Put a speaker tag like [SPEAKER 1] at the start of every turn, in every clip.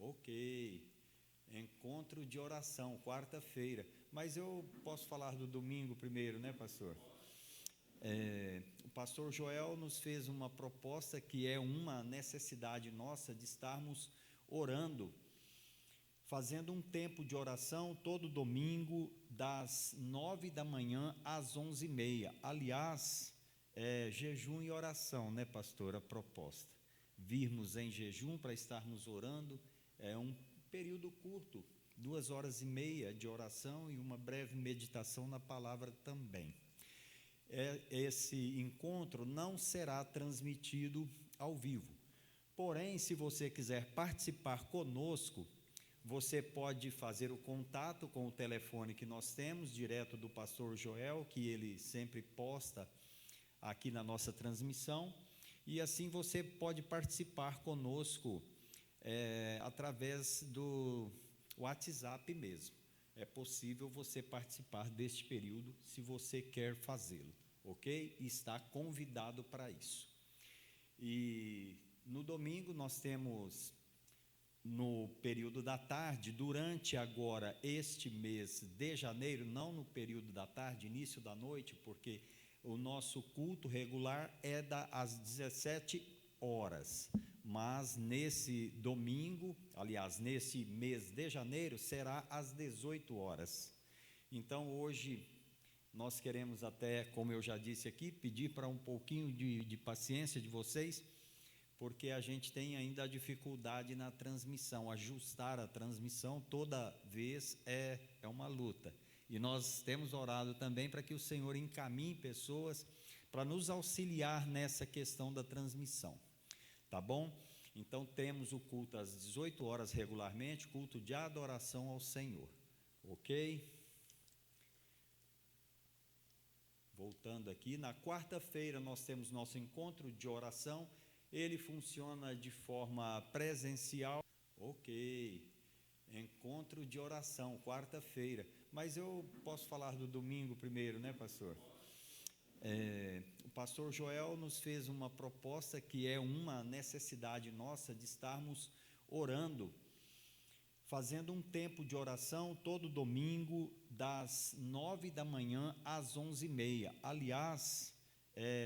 [SPEAKER 1] Ok. Encontro de oração, quarta-feira. Mas eu posso falar do domingo primeiro, né, pastor? O pastor Joel nos fez uma proposta que é uma necessidade nossa de estarmos orando, fazendo um tempo de oração todo domingo, das 9 da manhã às 11h30. Aliás, jejum e oração, né, pastor? A proposta. Virmos em jejum para estarmos orando, é um período curto, 2h30 de oração e uma breve meditação na palavra também. Esse encontro não será transmitido ao vivo. Porém, se você quiser participar conosco, você pode fazer o contato com o telefone que nós temos, direto do pastor Joel, que ele sempre posta aqui na nossa transmissão, e assim você pode participar conosco através do WhatsApp mesmo. É possível você participar deste período, se você quer fazê-lo, ok? E está convidado para isso. E no domingo nós temos, no período da tarde, durante agora este mês de janeiro, não no período da tarde, início da noite, porque o nosso culto regular é às 17h, mas nesse domingo, aliás, nesse mês de janeiro, será às 18h. Então hoje nós queremos até, como eu já disse aqui, pedir para um pouquinho de paciência de vocês, porque a gente tem ainda a dificuldade na transmissão, ajustar a transmissão toda vez é uma luta. E nós temos orado também para que o Senhor encaminhe pessoas para nos auxiliar nessa questão da transmissão, tá bom? Então temos o culto às 18h regularmente, culto de adoração ao Senhor, ok? Voltando aqui, na quarta-feira nós temos nosso encontro de oração, ele funciona de forma presencial, ok? Encontro de oração, quarta-feira. Mas eu posso falar do domingo primeiro, né, pastor? O pastor Joel nos fez uma proposta que é uma necessidade nossa de estarmos orando, fazendo um tempo de oração todo domingo, das 9 da manhã às 11h30. Aliás,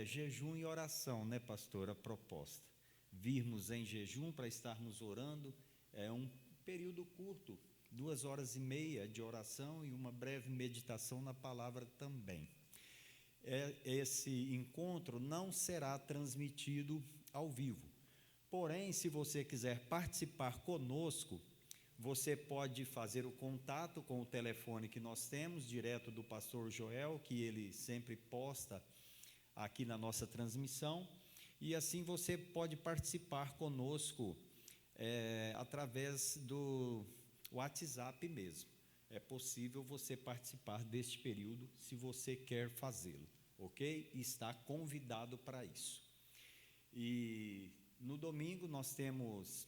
[SPEAKER 1] jejum e oração, né, pastor? A proposta. Virmos em jejum para estarmos orando, é um período curto, 2h30 de oração e uma breve meditação na palavra também. Esse encontro não será transmitido ao vivo. Porém, se você quiser participar conosco, você pode fazer o contato com o telefone que nós temos, direto do pastor Joel, que ele sempre posta aqui na nossa transmissão, e assim você pode participar conosco através do WhatsApp mesmo. É possível você participar deste período, se você quer fazê-lo, ok? E está convidado para isso. E no domingo nós temos,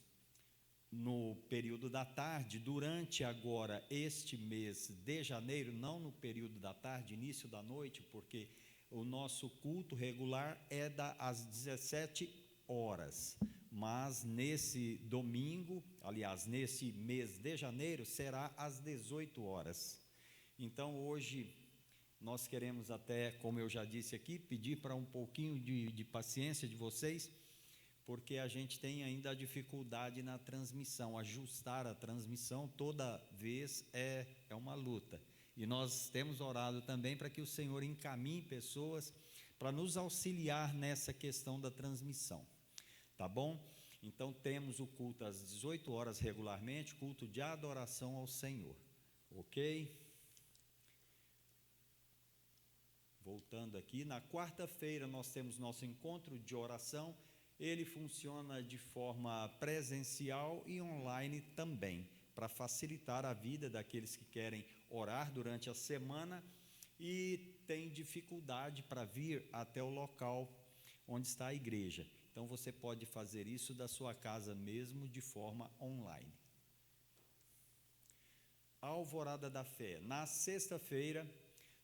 [SPEAKER 1] no período da tarde, durante agora este mês de janeiro, não no período da tarde, início da noite, porque o nosso culto regular é às 17h, mas nesse domingo, aliás, nesse mês de janeiro, será às 18h. Então hoje nós queremos até, como eu já disse aqui, pedir para um pouquinho de paciência de vocês, porque a gente tem ainda a dificuldade na transmissão, ajustar a transmissão toda vez é uma luta. E nós temos orado também para que o Senhor encaminhe pessoas para nos auxiliar nessa questão da transmissão, tá bom? Então temos o culto às 18h regularmente, culto de adoração ao Senhor, ok? Voltando aqui, na quarta-feira nós temos nosso encontro de oração, ele funciona de forma presencial e online também, para facilitar a vida daqueles que querem orar durante a semana e tem dificuldade para vir até o local onde está a igreja. Então você pode fazer isso da sua casa mesmo, de forma online. Alvorada da Fé, na sexta-feira,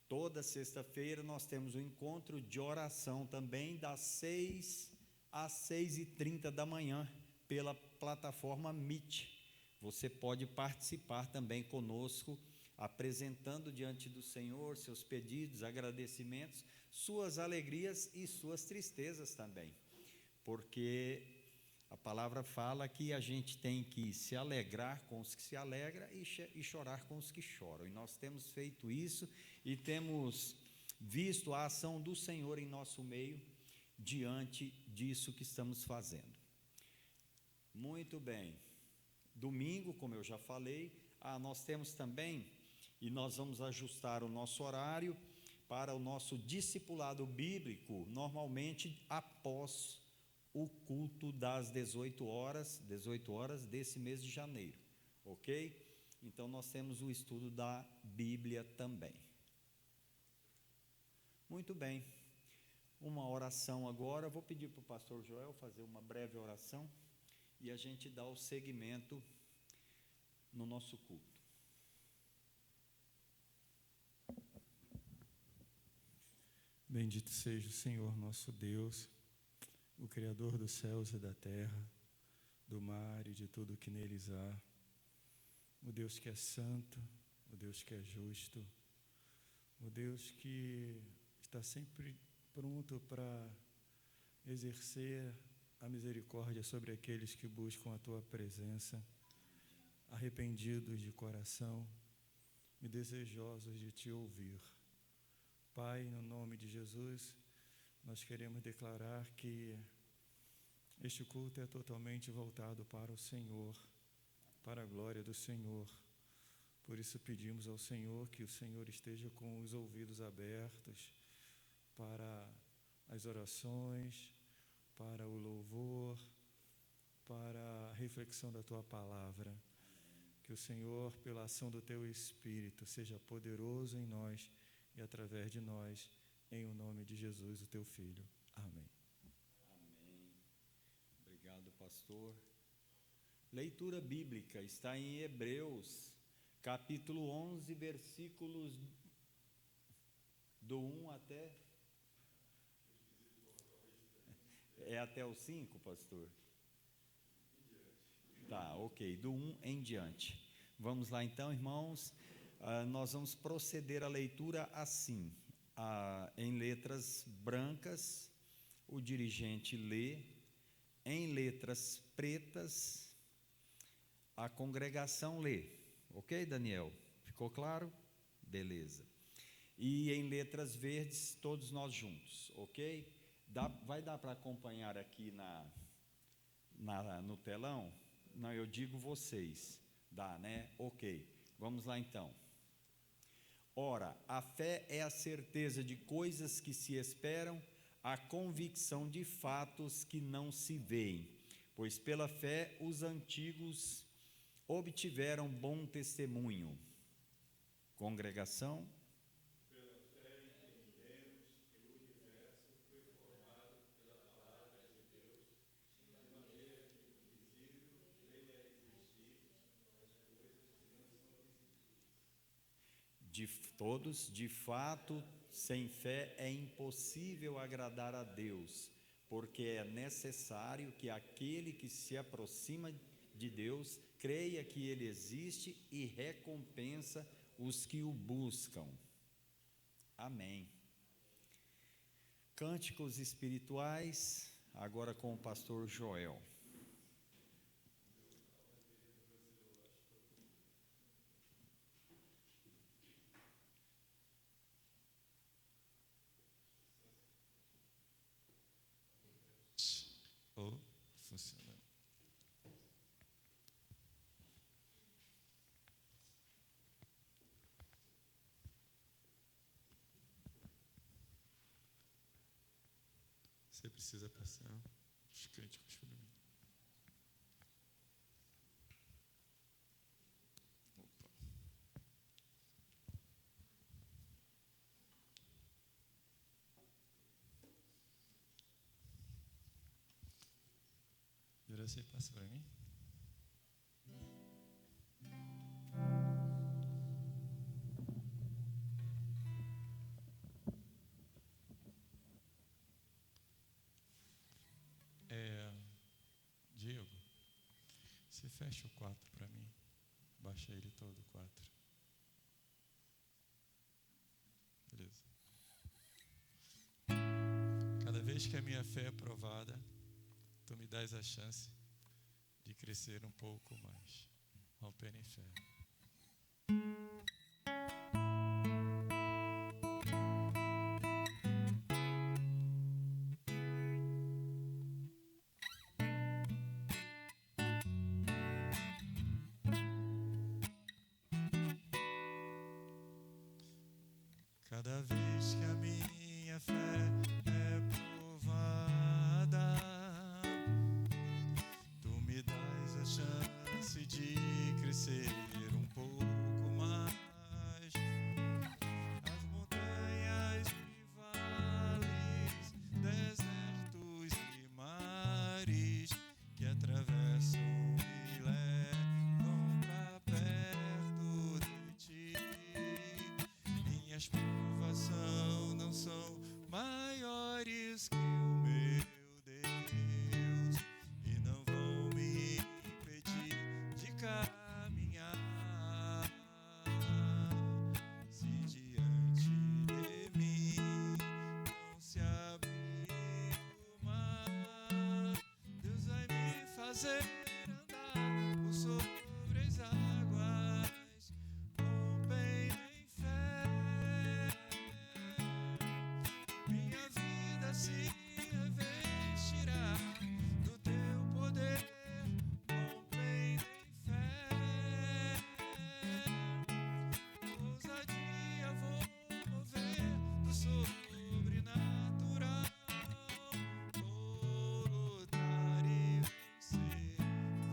[SPEAKER 1] toda sexta-feira nós temos um encontro de oração também, das 6 às 6h30 da manhã, pela plataforma Meet. você pode participar também conosco, apresentando diante do Senhor seus pedidos, agradecimentos, suas alegrias e suas tristezas também, porque a palavra fala que a gente tem que se alegrar com os que se alegram e chorar com os que choram. E nós temos feito isso e temos visto a ação do Senhor em nosso meio diante disso que estamos fazendo. Muito bem. Domingo, como eu já falei, nós temos também, e nós vamos ajustar o nosso horário para o nosso discipulado bíblico, normalmente após o culto das 18 horas desse mês de janeiro, ok? Então, nós temos o estudo da Bíblia também. Muito bem. Uma oração agora, eu vou pedir para o pastor Joel fazer uma breve oração e a gente dá o seguimento no nosso culto.
[SPEAKER 2] Bendito seja o Senhor nosso Deus, o Criador dos céus e da terra, do mar e de tudo o que neles há, o Deus que é santo, o Deus que é justo, o Deus que está sempre pronto para exercer a misericórdia sobre aqueles que buscam a Tua presença, arrependidos de coração e desejosos de Te ouvir. Pai, no nome de Jesus, nós queremos declarar que este culto é totalmente voltado para o Senhor, para a glória do Senhor. Por isso pedimos ao Senhor que o Senhor esteja com os ouvidos abertos para as orações, para o louvor, para a reflexão da Tua palavra. Que o Senhor, pela ação do Teu Espírito, seja poderoso em nós e através de nós, em o nome de Jesus, o Teu Filho. Amém.
[SPEAKER 1] Amém. Obrigado, pastor. Leitura bíblica está em Hebreus, capítulo 11, versículos do 1 até... É até o 5, pastor? Tá, ok, do 1 em diante. Vamos lá então, irmãos, nós vamos proceder à leitura assim, em letras brancas, o dirigente lê, em letras pretas, a congregação lê, ok, Daniel? Ficou claro? Beleza. E em letras verdes, todos nós juntos, ok? Vai dar para acompanhar aqui no telão? Não, eu digo vocês. Dá, né? Ok. Vamos lá então. Ora, a fé é a certeza de coisas que se esperam, a convicção de fatos que não se veem. Pois pela fé os antigos obtiveram bom testemunho. Congregação. De fato, sem fé é impossível agradar a Deus, porque é necessário que aquele que se aproxima de Deus creia que Ele existe e recompensa os que o buscam. Amém. Cânticos espirituais, agora com o pastor Joel.
[SPEAKER 2] Funcionando. Você precisa passar os cânticos para mim. Opa. Agora você passa para mim? Você fecha o 4 para mim. Baixa ele todo, o 4. Beleza. Cada vez que a minha fé é provada, tu me dás a chance de crescer um pouco mais. Romper em fé. Cada vez que a minha fé é provada, tu me dás a chance de crescer um pouco mais. As montanhas e vales, desertos e mares que atravessam me levam pra perto de ti. Minhas provas não são maiores que o meu Deus e não vão me impedir de caminhar. Se diante de mim não se abrir o mar, Deus vai me fazer andar por sobre as águas, rompendo em fé. Minha vida se revestirá do teu poder, rompendo em fé. Ousadia vou mover do sobrenatural. Vou lutar e vencer,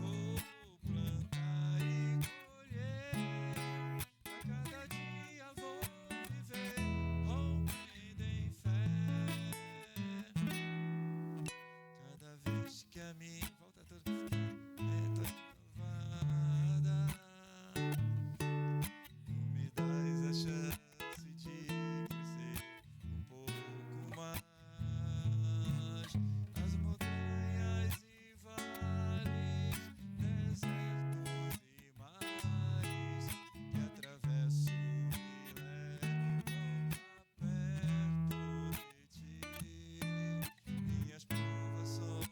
[SPEAKER 2] vou plantar e colher. A cada dia vou viver, rompendo em fé. Cada vez que a minha volta tudo é renovada, tu me dás a chance de crescer um pouco mais. As montanhas e vales, desertos e mares que atravesso me levam pra perto de ti. Minhas provações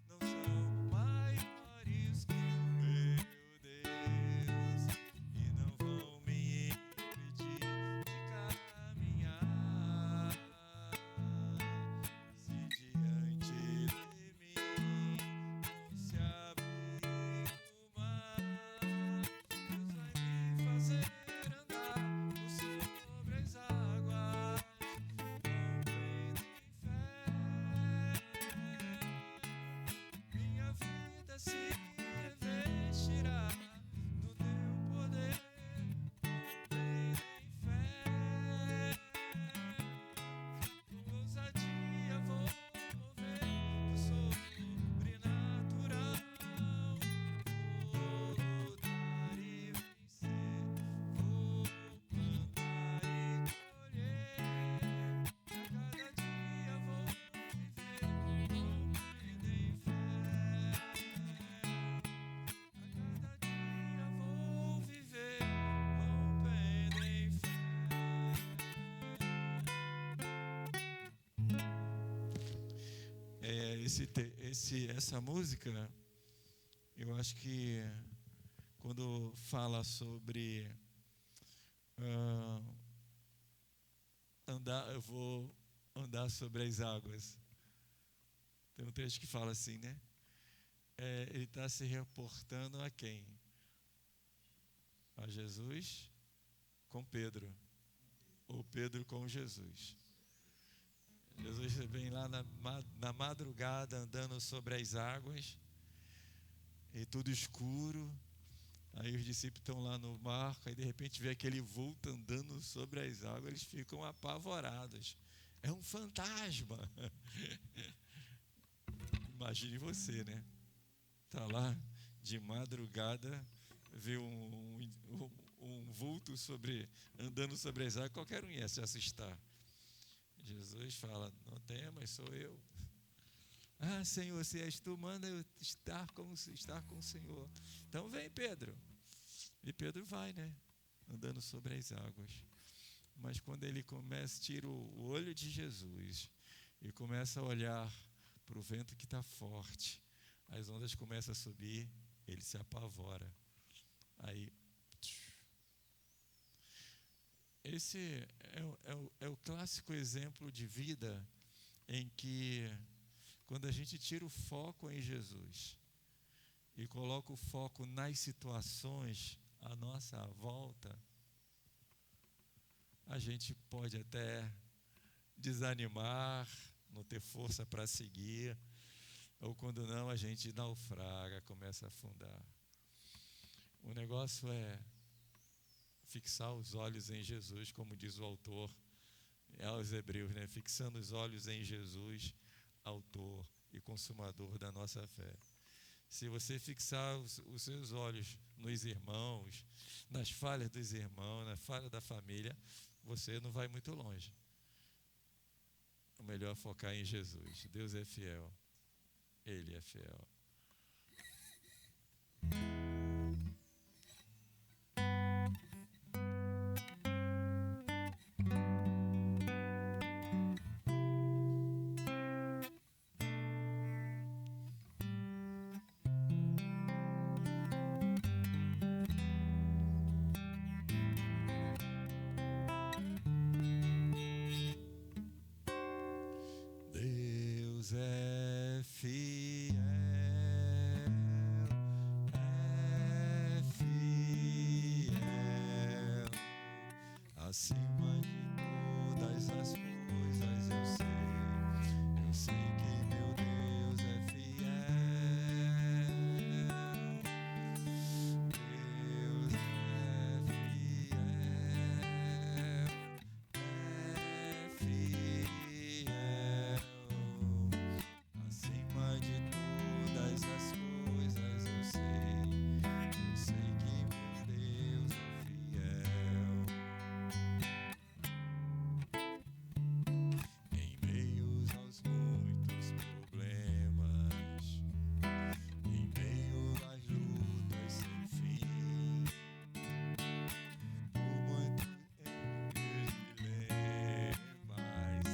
[SPEAKER 2] não são maiores que o meu Deus e não vão me impedir de caminhar. Se diante de mim não se abrir o mar, Deus vai me fazer andar por sobre as águas, rompendo em fé. Minha vida se revestirá do teu poder, rompendo em fé. Com ousadia vou mover do sobrenatural. Vou lutar e vencer, vou plantar e colher. A cada dia vou viver, rompendo em fé. A cada dia vou viver, rompendo em fé. Essa música, eu acho que quando fala sobre eu vou andar sobre as águas. Tem um trecho que fala assim, né? Ele está se reportando a quem? A Jesus com Pedro, ou Pedro com Jesus. Jesus vem lá na madrugada andando sobre as águas, e tudo escuro. Aí os discípulos estão lá no barco, aí de repente vê aquele vulto andando sobre as águas, eles ficam apavorados. É um fantasma. Imagine você, né? Está lá de madrugada, vê um vulto andando sobre as águas, qualquer um ia se assustar. Jesus fala: não temas, sou eu.
[SPEAKER 3] Ah, Senhor, se és tu, manda eu estar com o Senhor. Então vem, Pedro. E Pedro vai, né? Andando sobre as águas. Mas quando ele tira o olho de Jesus e começa a olhar para o vento que está forte, as ondas começam a subir, ele se apavora. Aí, esse é o clássico exemplo de vida em que, quando a gente tira o foco em Jesus e coloca o foco nas situações à nossa volta, a gente pode até desanimar, não ter força para seguir, ou quando não, a gente naufraga, começa a afundar. O negócio é fixar os olhos em Jesus, como diz o autor aos Hebreus, né? Fixando os olhos em Jesus, autor e consumador da nossa fé. Se você fixar os seus olhos nos irmãos, nas falhas dos irmãos, na falha da família, você não vai muito longe. O melhor é focar em Jesus. Deus é fiel. Ele é fiel. Deus é fiel, acima de todas as coisas eu sei que meu Deus é fiel, Deus é fiel, acima de todas as coisas eu sei que meu Deus é fiel. Em meio aos muitos problemas, em meio às lutas sem fim, por muitos dilemas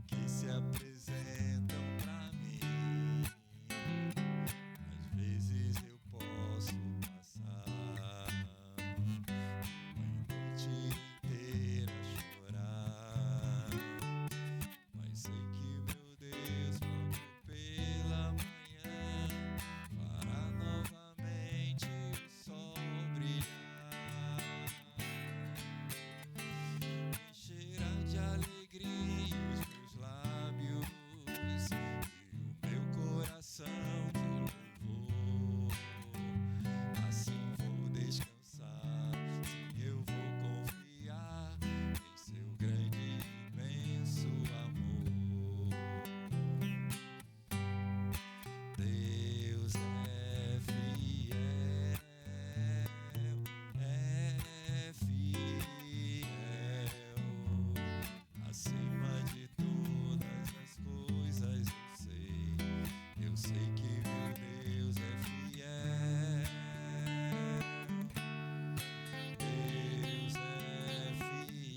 [SPEAKER 3] que se apresentam pra mim, às vezes eu posso passar uma noite inteira a chorar, mas sei que meu Deus logo pela manhã fará novamente o sol brilhar, encherá de alegria os meus lábios e o meu coração de louvor. Assim vou descansar, sim, eu vou confiar em seu grande e imenso amor. Deus é fiel, acima de todas as coisas eu sei que meu Deus é fiel, Deus é fiel,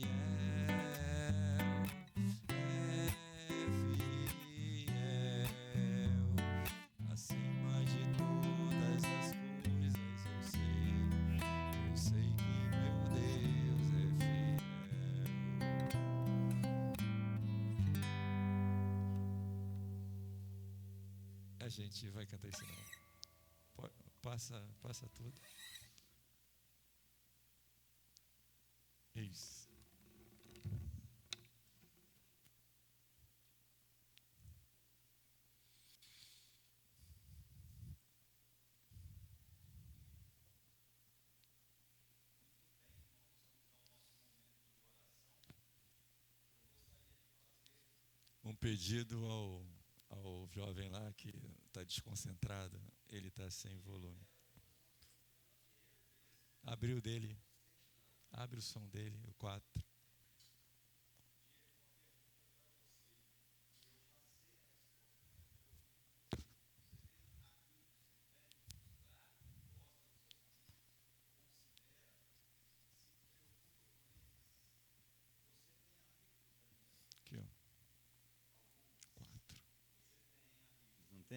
[SPEAKER 3] acima de todas as coisas eu sei que meu Deus é fiel. A gente vai cantar isso não. Passa tudo. Isso. Um pedido ao jovem lá que está desconcentrado, ele está sem volume. Abre o dele, abre o som dele, o 4.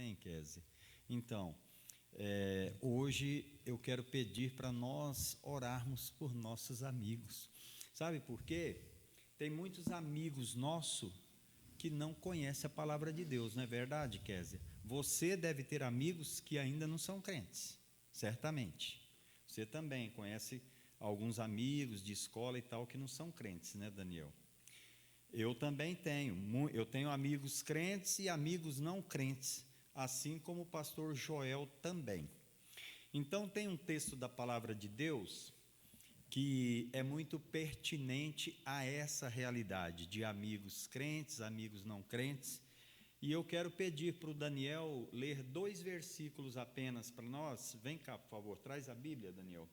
[SPEAKER 1] tem, Kézia? Então, hoje eu quero pedir para nós orarmos por nossos amigos. Sabe por quê? Tem muitos amigos nossos que não conhecem a palavra de Deus, não é verdade, Kézia? Você deve ter amigos que ainda não são crentes, certamente. Você também conhece alguns amigos de escola e tal que não são crentes, né, Daniel? Eu também tenho amigos crentes e amigos não crentes, assim como o pastor Joel também. Então, tem um texto da palavra de Deus que é muito pertinente a essa realidade de amigos crentes, amigos não crentes, e eu quero pedir para o Daniel ler 2 versículos apenas para nós. Vem cá, por favor, traz a Bíblia, Daniel.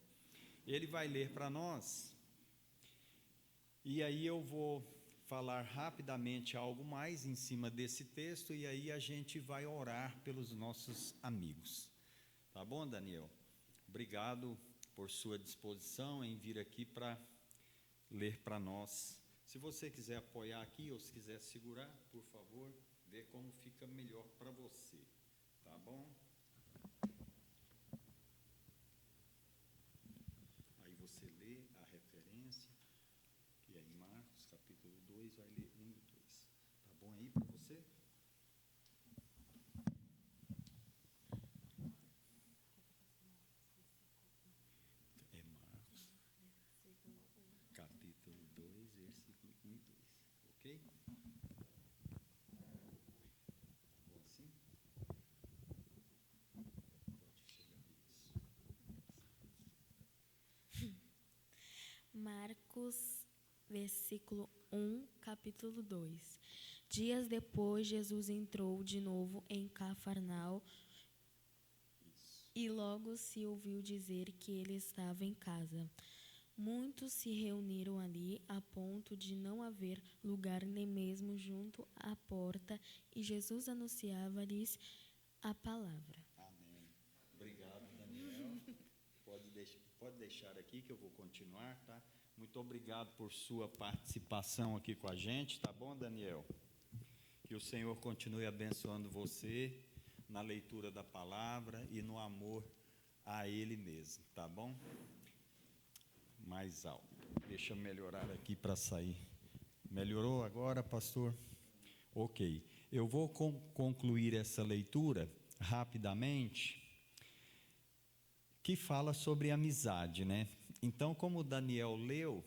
[SPEAKER 1] Ele vai ler para nós, e aí eu vou falar rapidamente algo mais em cima desse texto, e aí a gente vai orar pelos nossos amigos. Tá bom, Daniel? Obrigado por sua disposição em vir aqui para ler para nós. Se você quiser apoiar aqui ou se quiser segurar, por favor, vê como fica melhor para você. Tá bom? Aí você lê a referência, que é em Marcos, capítulo 2, vai ler 1 e 2. Tá bom aí para você? É Marcos, capítulo 2, versículo 1 e 2. Ok? Bom assim? Pode chegar isso.
[SPEAKER 4] Marcos, versículo 1, capítulo 2. Dias depois, Jesus entrou de novo em Cafarnaum e logo se ouviu dizer que ele estava em casa. Muitos se reuniram ali a ponto de não haver lugar nem mesmo junto à porta, e Jesus anunciava-lhes a palavra.
[SPEAKER 1] Amém. Obrigado, Daniel. Pode deixar aqui que eu vou continuar, tá? Muito obrigado por sua participação aqui com a gente, tá bom, Daniel? Que o Senhor continue abençoando você na leitura da palavra e no amor a Ele mesmo, tá bom? Mais alto. Deixa eu melhorar aqui para sair. Melhorou agora, pastor? Ok. Eu vou concluir essa leitura rapidamente, que fala sobre amizade, né? Então, como Daniel leu,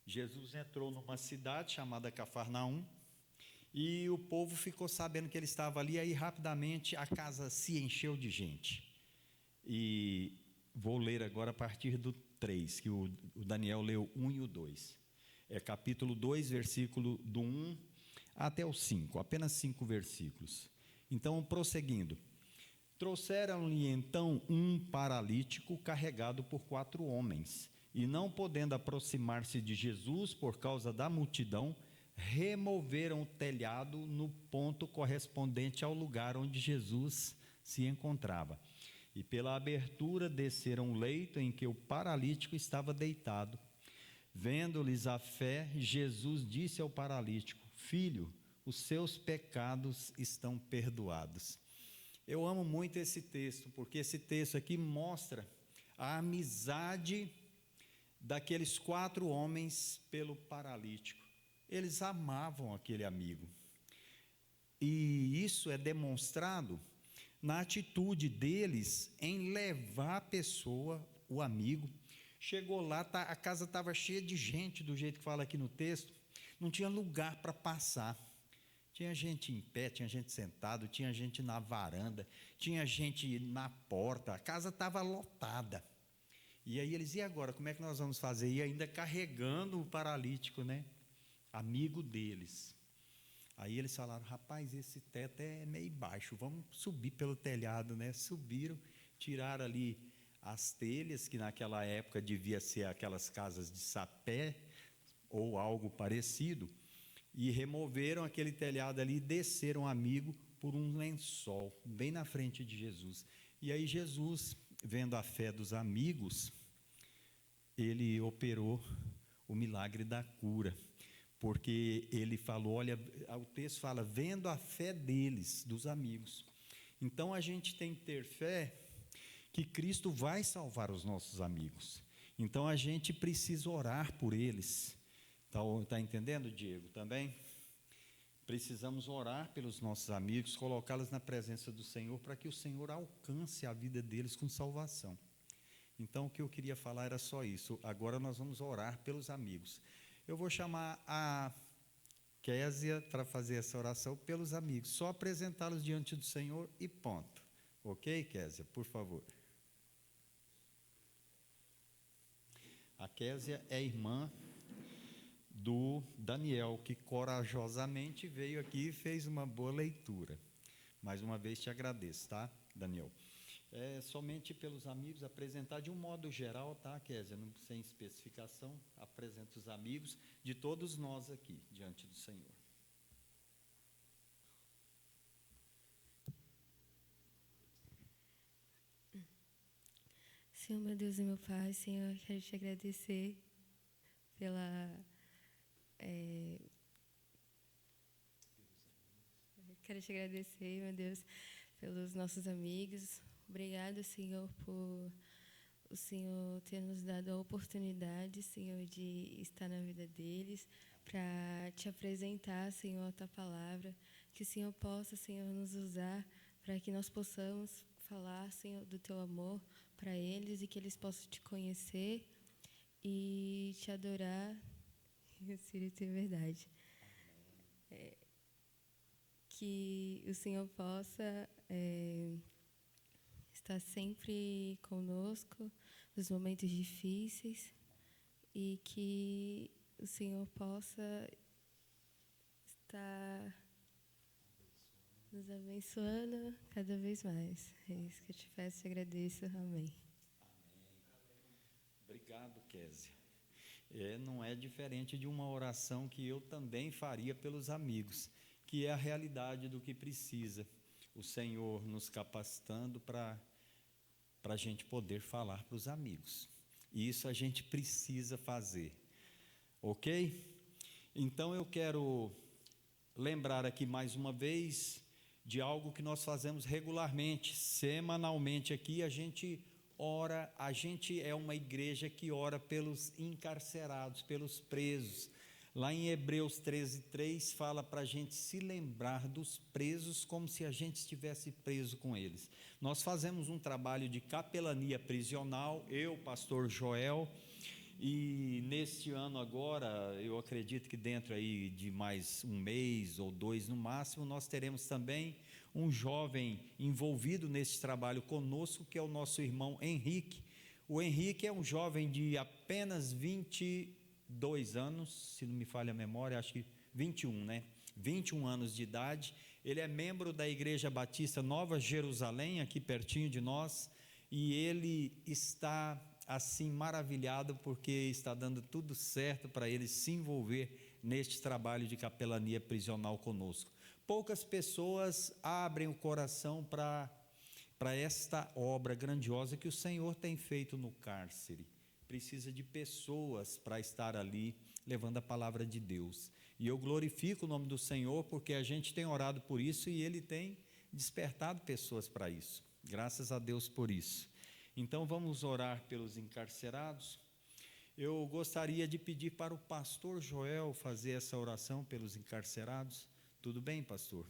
[SPEAKER 1] Jesus entrou numa cidade chamada Cafarnaum, e o povo ficou sabendo que ele estava ali, aí rapidamente a casa se encheu de gente. E vou ler agora a partir do 3, que o Daniel leu 1 e o 2. É capítulo 2, versículo do 1 até o 5, apenas 5 versículos. Então, prosseguindo. Trouxeram-lhe então um paralítico carregado por 4 homens, e não podendo aproximar-se de Jesus por causa da multidão, removeram o telhado no ponto correspondente ao lugar onde Jesus se encontrava. E pela abertura desceram o leito em que o paralítico estava deitado. Vendo-lhes a fé, Jesus disse ao paralítico: Filho, os seus pecados estão perdoados. Eu amo muito esse texto, porque esse texto aqui mostra a amizade daqueles 4 homens pelo paralítico. Eles amavam aquele amigo. E isso é demonstrado na atitude deles em levar a pessoa, o amigo. Chegou lá, a casa estava cheia de gente, do jeito que fala aqui no texto, não tinha lugar para passar. Tinha gente em pé, tinha gente sentado, tinha gente na varanda, tinha gente na porta, a casa estava lotada. E aí eles, e agora, como é que nós vamos fazer? E ainda carregando o paralítico, né? Amigo deles. Aí eles falaram: rapaz, esse teto é meio baixo, vamos subir pelo telhado, né? Subiram, tiraram ali as telhas, que naquela época devia ser aquelas casas de sapé ou algo parecido, e removeram aquele telhado ali e desceram o amigo por um lençol, bem na frente de Jesus. E aí Jesus, vendo a fé dos amigos, ele operou o milagre da cura, porque ele falou, olha, o texto fala, vendo a fé deles, dos amigos. Então a gente tem que ter fé que Cristo vai salvar os nossos amigos. Então a gente precisa orar por eles. Tá entendendo, Diego? Também precisamos orar pelos nossos amigos, colocá-los na presença do Senhor, para que o Senhor alcance a vida deles com salvação. Então o que eu queria falar era só isso. Agora nós vamos orar pelos amigos. Eu vou chamar a Késia para fazer essa oração pelos amigos, só apresentá-los diante do Senhor e ponto. Ok, Késia? Por favor. A Késia é irmã do Daniel, que corajosamente veio aqui e fez uma boa leitura. Mais uma vez te agradeço, tá, Daniel? Somente pelos amigos, apresentar de um modo geral, tá, Késia? Sem especificação, apresenta os amigos de todos nós aqui, diante do Senhor.
[SPEAKER 5] Senhor, meu Deus e meu Pai, Senhor, quero te agradecer quero te agradecer, meu Deus, pelos nossos amigos. Obrigada, Senhor, por o Senhor ter nos dado a oportunidade, Senhor, de estar na vida deles, para te apresentar, Senhor, a tua palavra, que o Senhor possa, Senhor, nos usar para que nós possamos falar, Senhor, do teu amor para eles e que eles possam te conhecer e te adorar em espírito e verdade. Que o Senhor possa estar sempre conosco nos momentos difíceis e que o Senhor possa estar nos abençoando cada vez mais. É isso que eu te peço e te agradeço. Amém.
[SPEAKER 1] Obrigado, Késia. Não é diferente de uma oração que eu também faria pelos amigos, que é a realidade do que precisa. O Senhor nos capacitando para a gente poder falar para os amigos. E isso a gente precisa fazer. Ok? Então eu quero lembrar aqui mais uma vez de algo que nós fazemos regularmente, semanalmente aqui, a gente ora, a gente é uma igreja que ora pelos encarcerados, pelos presos. Lá em Hebreus 13:3 fala para a gente se lembrar dos presos como se a gente estivesse preso com eles. Nós fazemos um trabalho de capelania prisional, eu, pastor Joel, e neste ano agora, eu acredito que dentro aí de mais um mês ou 2 no máximo, nós teremos também um jovem envolvido nesse trabalho conosco, que é o nosso irmão Henrique. O Henrique é um jovem de apenas 22 anos, se não me falha a memória, acho que 21, né? 21 anos de idade. Ele é membro da Igreja Batista Nova Jerusalém, aqui pertinho de nós, e ele está assim maravilhado porque está dando tudo certo para ele se envolver neste trabalho de capelania prisional conosco. Poucas pessoas abrem o coração para esta obra grandiosa que o Senhor tem feito no cárcere. Precisa de pessoas para estar ali levando a palavra de Deus. E eu glorifico o nome do Senhor porque a gente tem orado por isso e Ele tem despertado pessoas para isso. Graças a Deus por isso. Então vamos orar pelos encarcerados. Eu gostaria de pedir para o pastor Joel fazer essa oração pelos encarcerados. Tudo bem, pastor?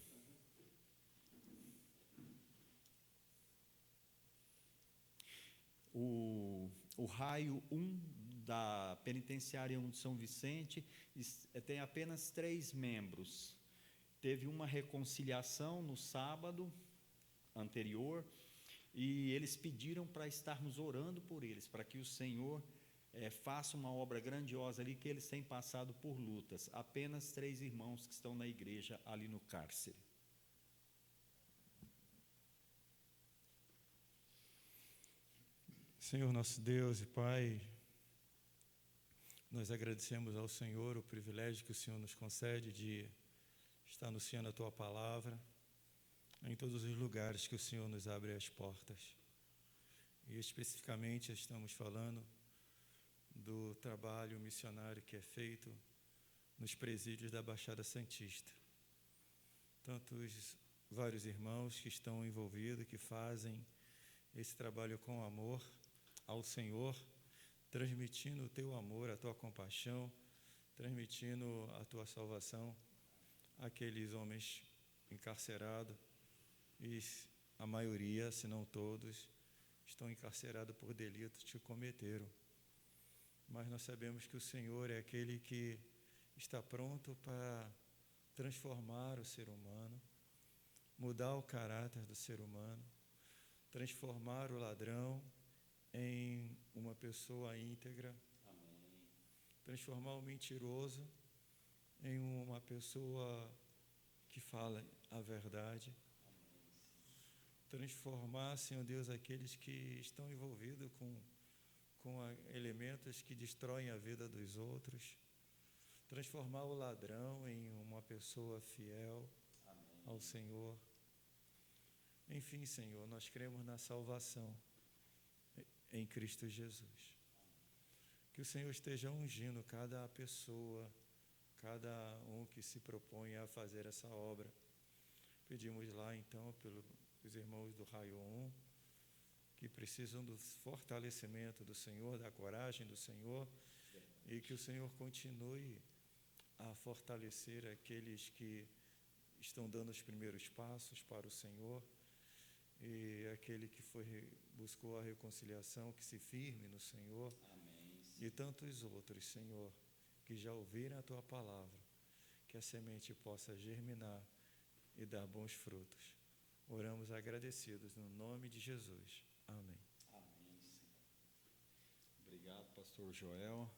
[SPEAKER 1] O raio 1 da penitenciária 1 de São Vicente tem apenas 3 membros. Teve uma reconciliação no sábado anterior e eles pediram para estarmos orando por eles, para que o Senhor faça uma obra grandiosa ali, que eles têm passado por lutas. Apenas 3 irmãos que estão na igreja ali no cárcere.
[SPEAKER 2] Senhor nosso Deus e Pai, nós agradecemos ao Senhor o privilégio que o Senhor nos concede de estar anunciando a Tua Palavra em todos os lugares que o Senhor nos abre as portas. E especificamente estamos falando do trabalho missionário que é feito nos presídios da Baixada Santista. Tanto vários irmãos que estão envolvidos, que fazem esse trabalho com amor ao Senhor, transmitindo o teu amor, a tua compaixão, transmitindo a tua salvação àqueles homens encarcerados, e a maioria, se não todos, estão encarcerados por delitos que cometeram. Mas nós sabemos que o Senhor é aquele que está pronto para transformar o ser humano, mudar o caráter do ser humano, transformar o ladrão em uma pessoa íntegra, transformar o mentiroso em uma pessoa que fala a verdade, transformar, Senhor Deus, aqueles que estão envolvidos com elementos que destroem a vida dos outros, transformar o ladrão em uma pessoa fiel ao Senhor. Enfim, Senhor, nós cremos na salvação em Cristo Jesus. Que o Senhor esteja ungindo cada pessoa, cada um que se propõe a fazer essa obra. Pedimos lá, então, pelos irmãos do Raio 1, que precisam do fortalecimento do Senhor, da coragem do Senhor, e que o Senhor continue a fortalecer aqueles que estão dando os primeiros passos para o Senhor, e aquele que buscou a reconciliação, que se firme no Senhor.
[SPEAKER 1] Amém.
[SPEAKER 2] E tantos outros, Senhor, que já ouviram a Tua palavra, que a semente possa germinar e dar bons frutos. Oramos agradecidos no nome de Jesus. Amém.
[SPEAKER 1] Amém, Senhor. Obrigado, pastor Joel.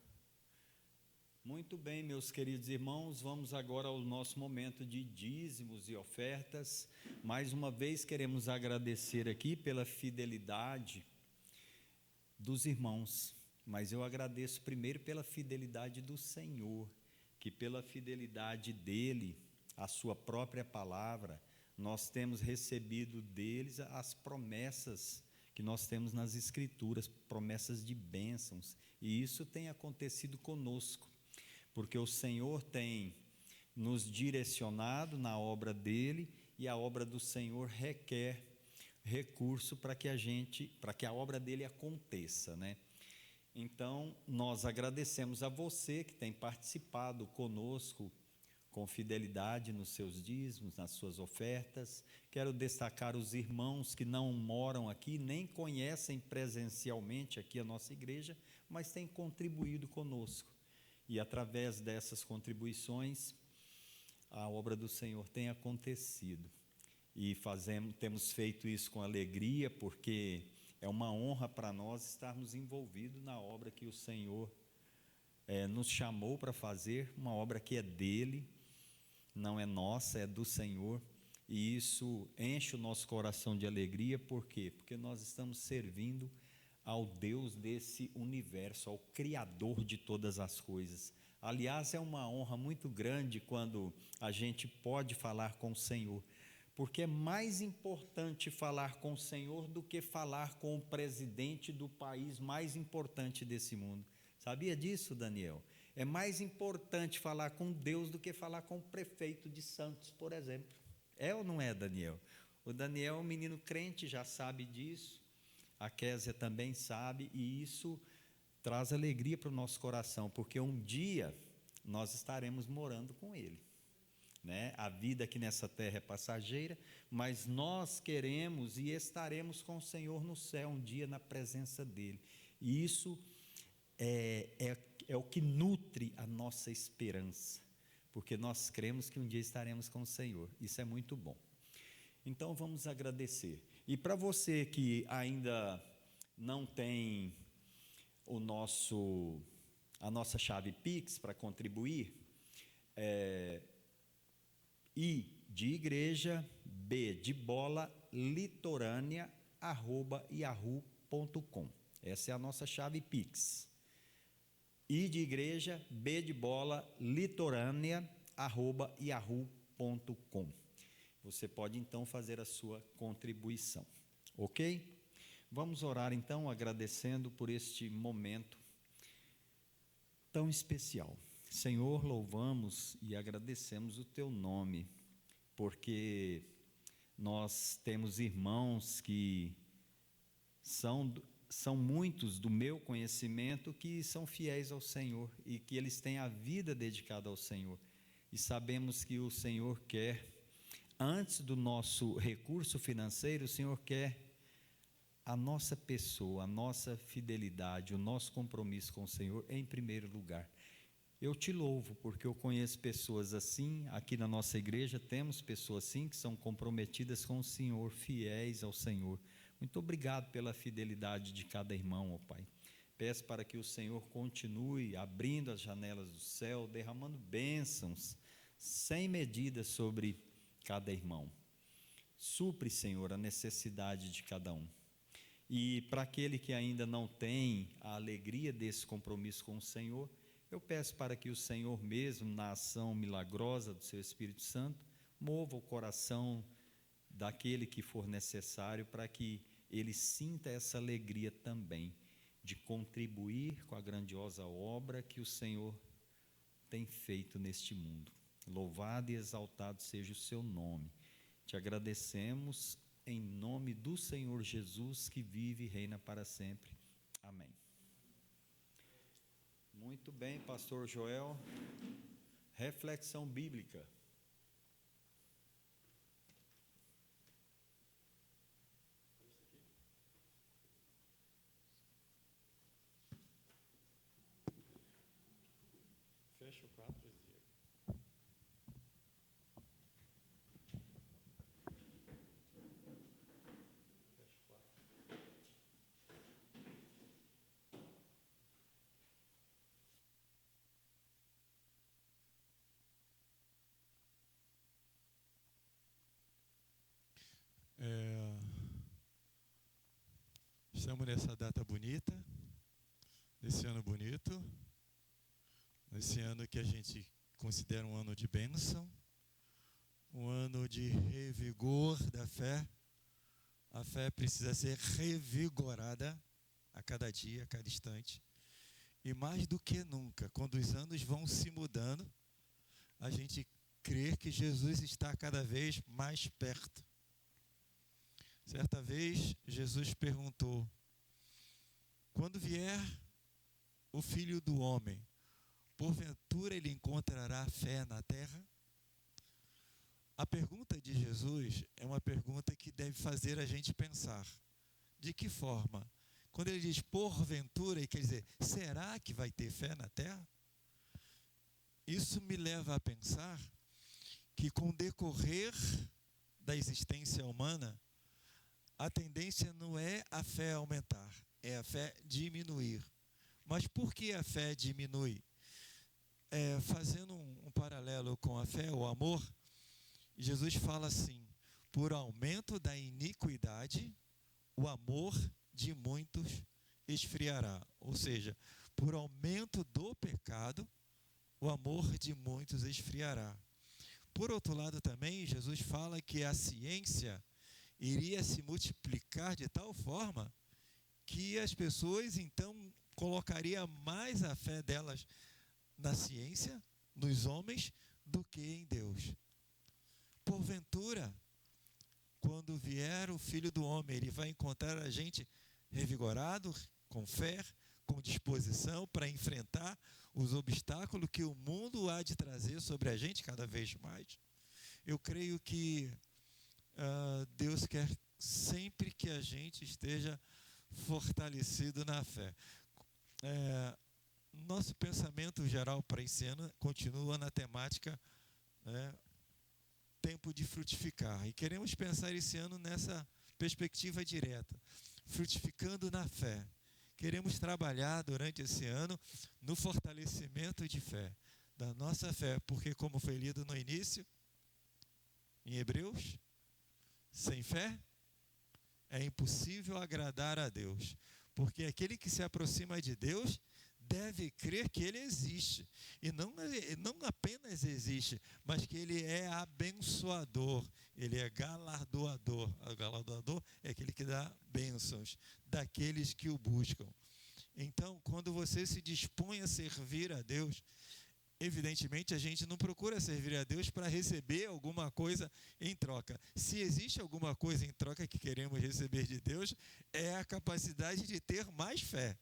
[SPEAKER 1] Muito bem, meus queridos irmãos, vamos agora ao nosso momento de dízimos e ofertas. Mais uma vez queremos agradecer aqui pela fidelidade dos irmãos, mas eu agradeço primeiro pela fidelidade do Senhor, que pela fidelidade dele, a sua própria palavra, nós temos recebido deles as promessas que nós temos nas Escrituras, promessas de bênçãos, e isso tem acontecido conosco, porque o Senhor tem nos direcionado na obra dele, e a obra do Senhor requer recurso para que a obra dele aconteça, né? Então, nós agradecemos a você que tem participado conosco com fidelidade nos seus dízimos, nas suas ofertas. Quero destacar os irmãos que não moram aqui, nem conhecem presencialmente aqui a nossa igreja, mas têm contribuído conosco. E através dessas contribuições, a obra do Senhor tem acontecido. E temos feito isso com alegria, porque é uma honra para nós estarmos envolvidos na obra que o Senhor nos chamou para fazer, uma obra que é dele, não é nossa, é do Senhor. E isso enche o nosso coração de alegria. Por quê? Porque nós estamos servindo ao Deus desse universo, ao Criador de todas as coisas. Aliás, é uma honra muito grande quando a gente pode falar com o Senhor, porque é mais importante falar com o Senhor do que falar com o presidente do país mais importante desse mundo. Sabia disso, Daniel? É mais importante falar com Deus do que falar com o prefeito de Santos, por exemplo. É ou não é, Daniel? O Daniel é um menino crente, já sabe disso. A Késia também sabe, e isso traz alegria para o nosso coração, porque um dia nós estaremos morando com ele, né? A vida aqui nessa terra é passageira, mas nós queremos e estaremos com o Senhor no céu um dia na presença dele, e isso é o que nutre a nossa esperança, porque nós cremos que um dia estaremos com o Senhor. Isso é muito bom. Então vamos agradecer. E para você que ainda não tem a nossa chave Pix para contribuir, I de igreja, B de bola, litorânea, @yahoo.com. Essa é a nossa chave Pix. I de igreja, B de bola, litorânea, @yahoo.com. Você pode então fazer a sua contribuição, ok? Vamos orar então, agradecendo por este momento tão especial. Senhor, louvamos e agradecemos o Teu nome, porque Nós temos irmãos que são muitos do meu conhecimento que são fiéis ao Senhor e que eles têm a vida dedicada ao Senhor. E sabemos que o Senhor quer, antes do nosso recurso financeiro, o Senhor quer a nossa pessoa, a nossa fidelidade, o nosso compromisso com o Senhor em primeiro lugar. Eu te louvo porque eu conheço pessoas assim, aqui na nossa igreja temos pessoas assim que são comprometidas com o Senhor, fiéis ao Senhor. Muito obrigado pela fidelidade de cada irmão, ó Pai. Peço para que o Senhor continue abrindo as janelas do céu, derramando bênçãos sem medida sobre cada irmão. Supre, Senhor, a necessidade de cada um. E para aquele que ainda não tem a alegria desse compromisso com o Senhor, eu peço para que o Senhor mesmo, na ação milagrosa do seu Espírito Santo, mova o coração daquele que for necessário para que ele sinta essa alegria também de contribuir com a grandiosa obra que o Senhor tem feito neste mundo. Louvado e exaltado seja o seu nome. Te agradecemos em nome do Senhor Jesus, que vive e reina para sempre. Amém. Muito bem, pastor Joel. Reflexão bíblica.
[SPEAKER 3] Fecha o quadro, Diego. Estamos nessa data bonita, nesse ano bonito, nesse ano que a gente considera um ano de bênção, um ano de revigor da fé. A fé precisa ser revigorada a cada dia, a cada instante. E mais do que nunca, quando os anos vão se mudando, a gente crê que Jesus está cada vez mais perto. Certa vez, Jesus perguntou: quando vier o Filho do Homem, porventura ele encontrará fé na terra? A pergunta de Jesus é uma pergunta que deve fazer a gente pensar. De que forma? Quando ele diz porventura, ele quer dizer, será que vai ter fé na terra? Isso me leva a pensar que com o decorrer da existência humana, a tendência não é a fé aumentar, é a fé diminuir. Mas por que a fé diminui? Fazendo um paralelo com a fé, o amor, Jesus fala assim: por aumento da iniquidade, o amor de muitos esfriará. Ou seja, por aumento do pecado, o amor de muitos esfriará. Por outro lado também, Jesus fala que a ciência iria se multiplicar de tal forma que as pessoas então colocariam mais a fé delas na ciência, nos homens, do que em Deus. Porventura, quando vier o Filho do Homem, ele vai encontrar a gente revigorado, com fé, com disposição para enfrentar os obstáculos que o mundo há de trazer sobre a gente cada vez mais. Eu creio que Deus quer sempre que a gente esteja fortalecido na fé. Nosso pensamento geral para esse ano continua na temática tempo de frutificar. E queremos pensar esse ano nessa perspectiva direta, frutificando na fé. Queremos trabalhar durante esse ano no fortalecimento de fé, da nossa fé, porque como foi lido no início, em Hebreus, sem fé é impossível agradar a Deus, porque aquele que se aproxima de Deus deve crer que Ele existe, e não apenas existe, mas que Ele é abençoador, Ele é galardoador. O galardoador é aquele que dá bênçãos daqueles que o buscam. Então, quando você se dispõe a servir a Deus, evidentemente, a gente não procura servir a Deus para receber alguma coisa em troca. Se existe alguma coisa em troca que queremos receber de Deus, é a capacidade de ter mais fé.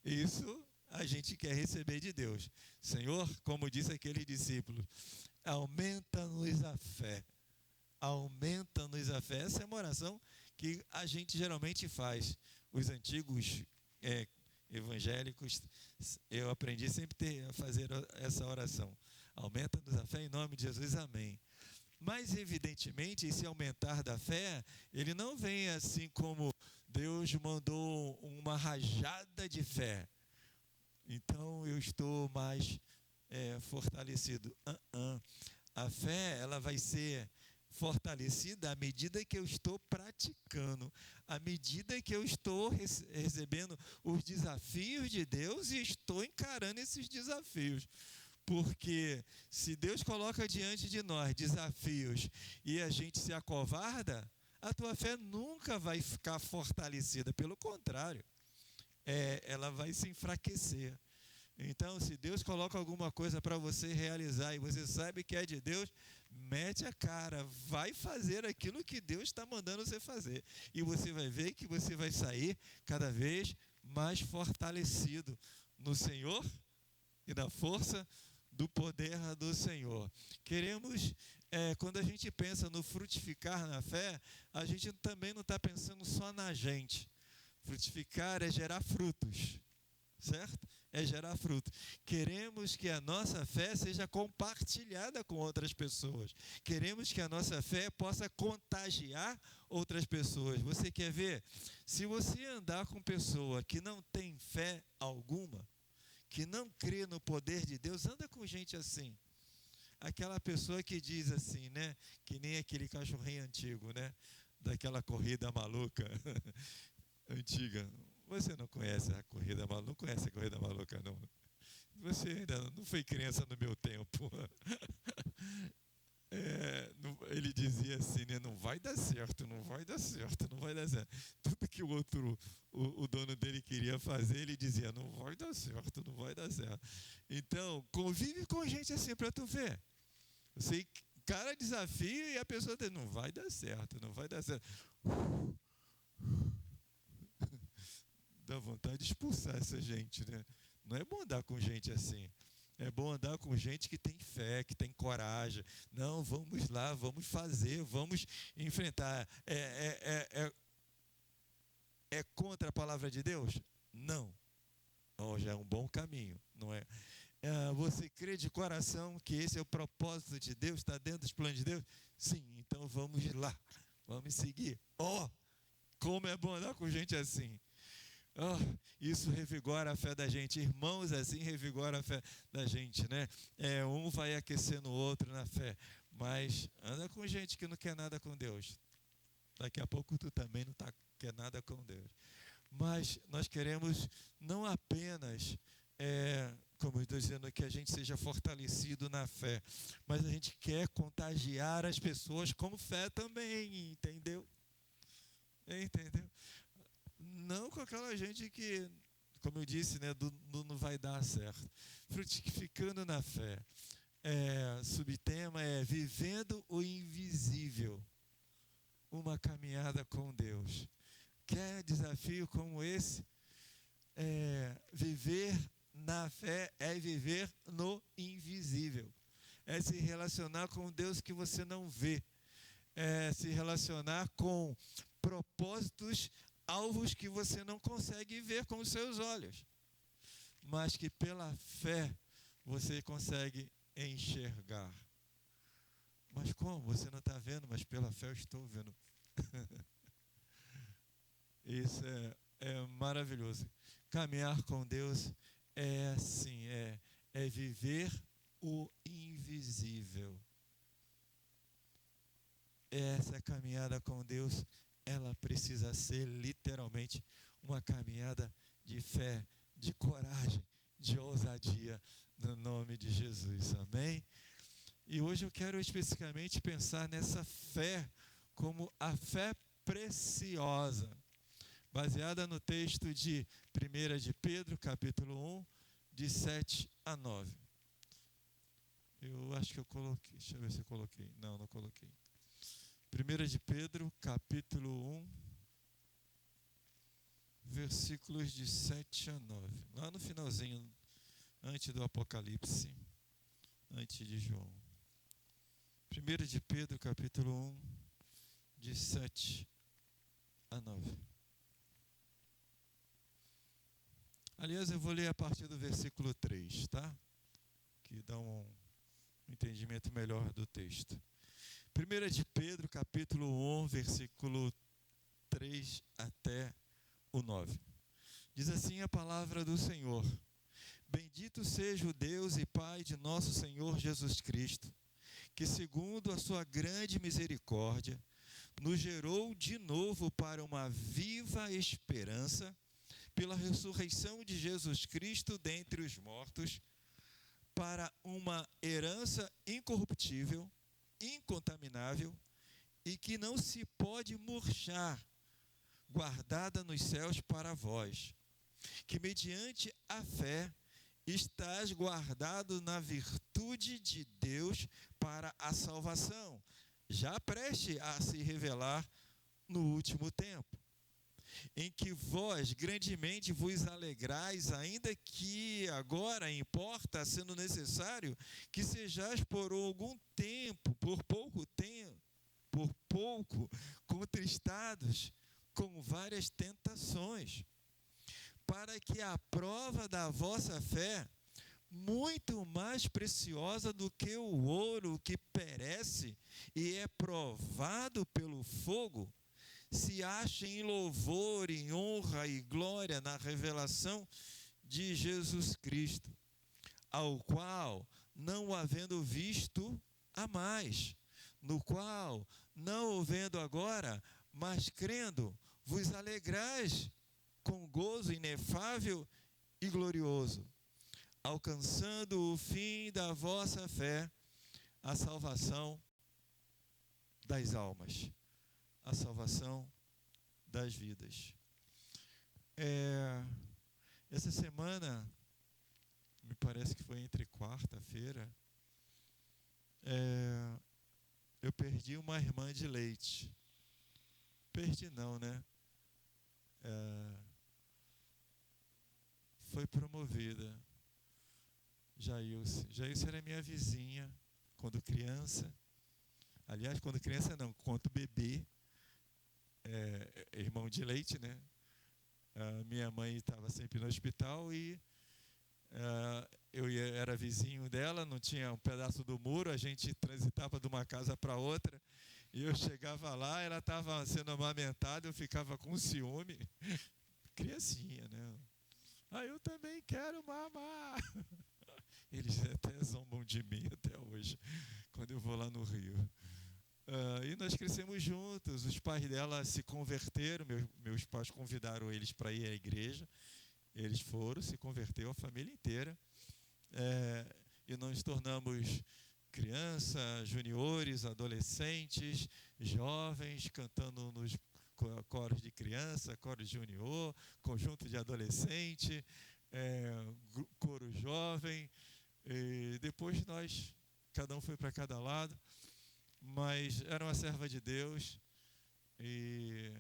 [SPEAKER 3] Isso a gente quer receber de Deus. Senhor, como disse aquele discípulo, aumenta-nos a fé. Aumenta-nos a fé. Essa é uma oração que a gente geralmente faz. Os antigos evangélicos, eu aprendi sempre a fazer essa oração. Aumenta-nos a fé em nome de Jesus, amém. Mas, evidentemente, esse aumentar da fé, ele não vem assim como Deus mandou uma rajada de fé. Então, eu estou mais fortalecido. A fé, ela vai ser fortalecida à medida que eu estou praticando, à medida que eu estou recebendo os desafios de Deus e estou encarando esses desafios. Porque se Deus coloca diante de nós desafios e a gente se acovarda, a tua fé nunca vai ficar fortalecida, pelo contrário, ela vai se enfraquecer. Então, se Deus coloca alguma coisa para você realizar e você sabe que é de Deus, mete a cara, vai fazer aquilo que Deus está mandando você fazer. E você vai ver que você vai sair cada vez mais fortalecido no Senhor e na força do poder do Senhor. Queremos, quando a gente pensa no frutificar na fé, a gente também não está pensando só na gente. Frutificar é gerar frutos, certo? É gerar fruto. Queremos que a nossa fé seja compartilhada com outras pessoas. Queremos que a nossa fé possa contagiar outras pessoas. Você quer ver? Se você andar com pessoa que não tem fé alguma, que não crê no poder de Deus, anda com gente assim. Aquela pessoa que diz assim, né? Que nem aquele cachorrinho antigo, né? Daquela corrida maluca antiga. Você não conhece a corrida maluca? Não conhece a corrida maluca, não? Você ainda não foi criança no meu tempo. Ele dizia assim, né? Não vai dar certo, não vai dar certo, não vai dar certo. Tudo que o dono dele queria fazer, ele dizia, não vai dar certo, não vai dar certo. Então, convive com gente assim para tu ver. Você encara desafio e a pessoa diz, não vai dar certo, não vai dar certo. Dá vontade de expulsar essa gente, né? Não é bom andar com gente assim. É bom andar com gente que tem fé, que tem coragem. Não, vamos lá, vamos fazer, vamos enfrentar. É contra a palavra de Deus? Não. Oh, já é um bom caminho, não é? Você crê de coração que esse é o propósito de Deus, está dentro dos planos de Deus? Sim, então vamos lá, vamos seguir. Como é bom andar com gente assim. Isso revigora a fé da gente. Irmãos assim revigora a fé da gente, né? Um vai aquecendo o outro na fé. Mas anda com gente que não quer nada com Deus. Daqui a pouco tu também não quer nada com Deus. Mas nós queremos não apenas, como eu estou dizendo aqui, a gente seja fortalecido na fé, mas a gente quer contagiar as pessoas com fé também, entendeu? Entendeu? Não com aquela gente que, como eu disse, né, não vai dar certo. Frutificando na fé. Subtema é vivendo o invisível. Uma caminhada com Deus. Quer desafio como esse? Viver na fé é viver no invisível. É se relacionar com Deus que você não vê. É se relacionar com propósitos, alvos que você não consegue ver com os seus olhos, mas que pela fé você consegue enxergar. Mas como? Você não está vendo, mas pela fé eu estou vendo. Isso é maravilhoso. Caminhar com Deus é assim, é viver o invisível. Essa caminhada com Deus, ela precisa ser literalmente uma caminhada de fé, de coragem, de ousadia, no nome de Jesus, amém? E hoje eu quero especificamente pensar nessa fé como a fé preciosa, baseada no texto de 1 de Pedro, capítulo 1, de 7 a 9. Eu acho que eu coloquei. Deixa eu ver se eu coloquei. Não, não coloquei. 1 de Pedro, capítulo 1, versículos de 7 a 9. Lá no finalzinho, antes do Apocalipse, antes de João. 1 de Pedro, capítulo 1, de 7 a 9. Aliás, eu vou ler a partir do versículo 3, tá? Que dá um entendimento melhor do texto. 1 de Pedro, capítulo 1, versículo 3 até o 9. Diz assim a palavra do Senhor: Bendito seja o Deus e Pai de nosso Senhor Jesus Cristo, que segundo a sua grande misericórdia, nos gerou de novo para uma viva esperança, pela ressurreição de Jesus Cristo dentre os mortos, para uma herança incorruptível, incontaminável e que não se pode murchar, guardada nos céus para vós, que mediante a fé estás guardado na virtude de Deus para a salvação, já preste a se revelar no último tempo, em que vós grandemente vos alegrais, ainda que agora importa, sendo necessário, que sejais por algum tempo, por pouco, contristados com várias tentações, para que a prova da vossa fé, muito mais preciosa do que o ouro que perece e é provado pelo fogo, se achem em louvor, em honra e glória na revelação de Jesus Cristo, ao qual, não havendo visto, há mais, no qual, não o vendo agora, mas crendo, vos alegrais com gozo inefável e glorioso, alcançando o fim da vossa fé, a salvação das almas, a salvação das vidas. Essa semana, me parece que foi entre quarta-feira, eu perdi uma irmã de leite. Perdi não, né? Foi promovida. Jailce era minha vizinha quando criança. Aliás, quando criança não, quando bebê. Irmão de leite, né? Minha mãe estava sempre no hospital e era vizinho dela, não tinha um pedaço do muro, a gente transitava de uma casa para outra e eu chegava lá, ela estava sendo amamentada, eu ficava com ciúme. Criancinha, né? Eu também quero mamar. Eles até zombam de mim até hoje, quando eu vou lá no Rio. E nós crescemos juntos, os pais dela se converteram, meus pais convidaram eles para ir à igreja, eles foram, se converteu a família inteira, e nós nos tornamos crianças, juniores, adolescentes, jovens, cantando nos coros de criança, coro junior, conjunto de adolescente, coro jovem, e depois nós, cada um foi para cada lado, mas era uma serva de Deus, e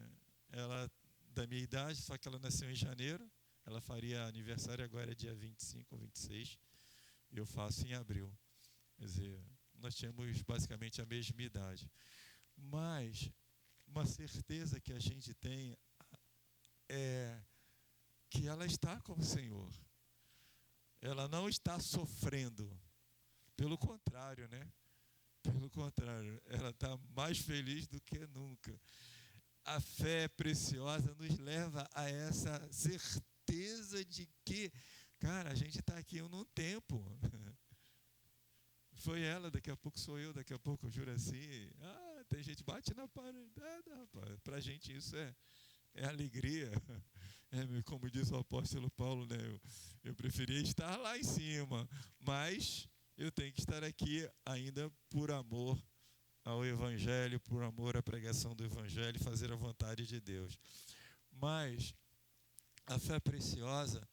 [SPEAKER 3] ela da minha idade, só que ela nasceu em janeiro, ela faria aniversário agora dia 25 ou 26, e eu faço em abril. Quer dizer, nós tínhamos basicamente a mesma idade. Mas uma certeza que a gente tem é que ela está com o Senhor. Ela não está sofrendo. Pelo contrário, né? Pelo contrário, ela está mais feliz do que nunca. A fé preciosa nos leva a essa certeza de que, cara, a gente está aqui num tempo. Foi ela, daqui a pouco sou eu, daqui a pouco eu juro assim. Tem gente que bate na parede, rapaz. Para a gente isso é alegria. Como diz o apóstolo Paulo, né? Eu preferia estar lá em cima, mas eu tenho que estar aqui ainda por amor ao Evangelho, por amor à pregação do Evangelho, fazer a vontade de Deus. Mas a fé preciosa,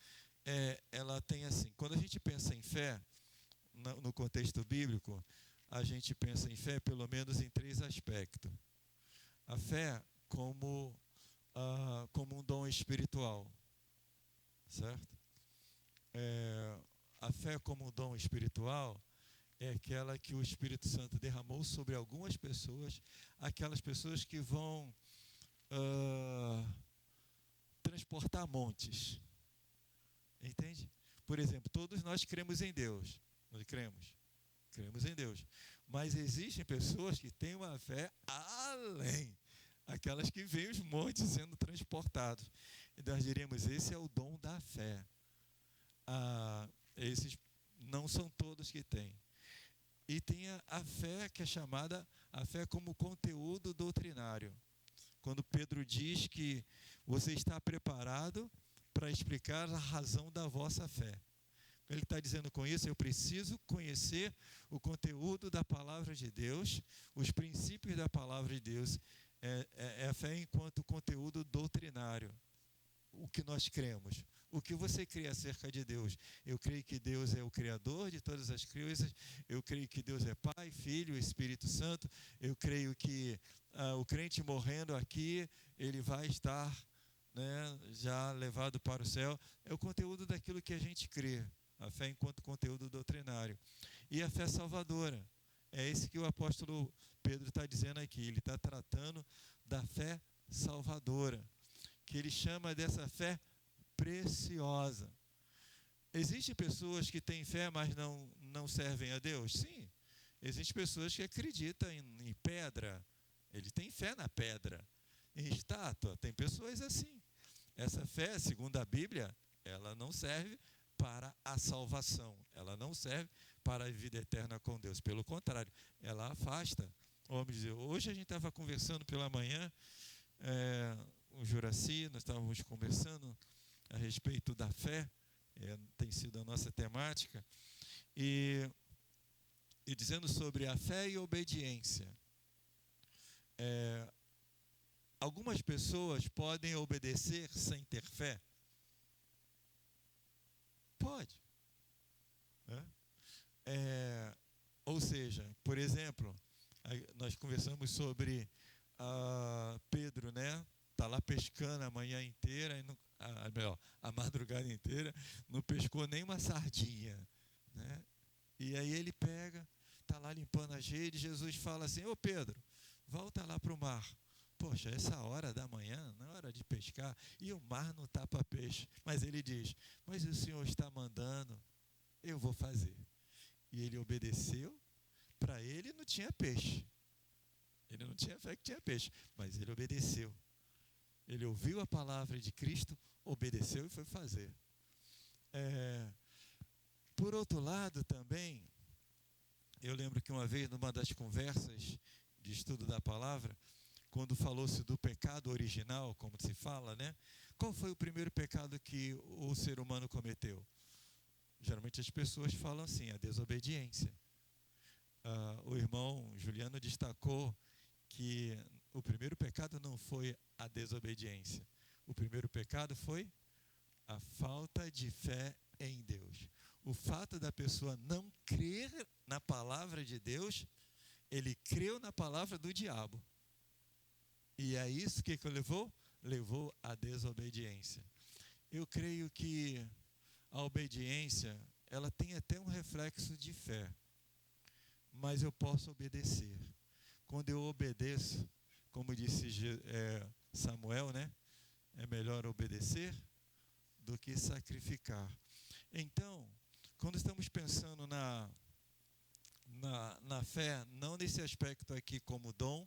[SPEAKER 3] ela tem assim, quando a gente pensa em fé, no contexto bíblico, a gente pensa em fé pelo menos em 3 aspectos. A fé como um dom espiritual, certo? A fé como um dom espiritual é aquela que o Espírito Santo derramou sobre algumas pessoas, aquelas pessoas que vão transportar montes. Entende? Por exemplo, todos nós cremos em Deus. Nós cremos em Deus. Mas existem pessoas que têm uma fé além, aquelas que veem os montes sendo transportados. E nós diríamos, esse é o dom da fé. Esses não são todos que têm. E tem a fé que é chamada a fé como conteúdo doutrinário. Quando Pedro diz que você está preparado para explicar a razão da vossa fé. Ele está dizendo com isso, eu preciso conhecer o conteúdo da palavra de Deus, os princípios da palavra de Deus. É a fé enquanto conteúdo doutrinário. O que nós cremos. O que você crê acerca de Deus? Eu creio que Deus é o Criador de todas as coisas. Eu creio que Deus é Pai, Filho, Espírito Santo. Eu creio que o crente morrendo aqui, ele vai estar, né, já levado para o céu. É o conteúdo daquilo que a gente crê. A fé enquanto conteúdo doutrinário. E a fé salvadora. É esse que o apóstolo Pedro está dizendo aqui. Ele está tratando da fé salvadora, que ele chama dessa fé preciosa. Existem pessoas que têm fé, mas não servem a Deus? Sim. Existem pessoas que acreditam em pedra. Ele tem fé na pedra. Em estátua. Tem pessoas assim. Essa fé, segundo a Bíblia, ela não serve para a salvação. Ela não serve para a vida eterna com Deus. Pelo contrário, ela afasta. Vamos dizer, hoje a gente estava conversando pela manhã, o Juraci, nós estávamos conversando a respeito da fé, tem sido a nossa temática, e dizendo sobre a fé e obediência. Algumas pessoas podem obedecer sem ter fé? Pode. Ou seja, por exemplo, nós conversamos sobre Pedro, né? Está lá pescando a manhã inteira, a madrugada inteira, não pescou nem uma sardinha, né? E aí ele pega, está lá limpando as redes, Jesus fala assim, ô Pedro, volta lá para o mar. Poxa, essa hora da manhã, não é hora de pescar, e o mar não está para peixe. Mas ele diz, mas o Senhor está mandando, eu vou fazer. E ele obedeceu, para ele não tinha peixe. Ele não tinha fé que tinha peixe, mas ele obedeceu. Ele ouviu a palavra de Cristo, obedeceu e foi fazer. Por outro lado também, eu lembro que uma vez, numa das conversas de estudo da palavra, quando falou-se do pecado original, como se fala, né? Qual foi o primeiro pecado que o ser humano cometeu? Geralmente as pessoas falam assim, a desobediência. O irmão Juliano destacou que o primeiro pecado não foi a desobediência. O primeiro pecado foi a falta de fé em Deus. O fato da pessoa não crer na palavra de Deus, ele creu na palavra do diabo. E é isso que levou? Levou à desobediência. Eu creio que a obediência, ela tem até um reflexo de fé. Mas eu posso obedecer. Quando eu obedeço, como disse Samuel, né? É melhor obedecer do que sacrificar. Então, quando estamos pensando na fé, não nesse aspecto aqui como dom,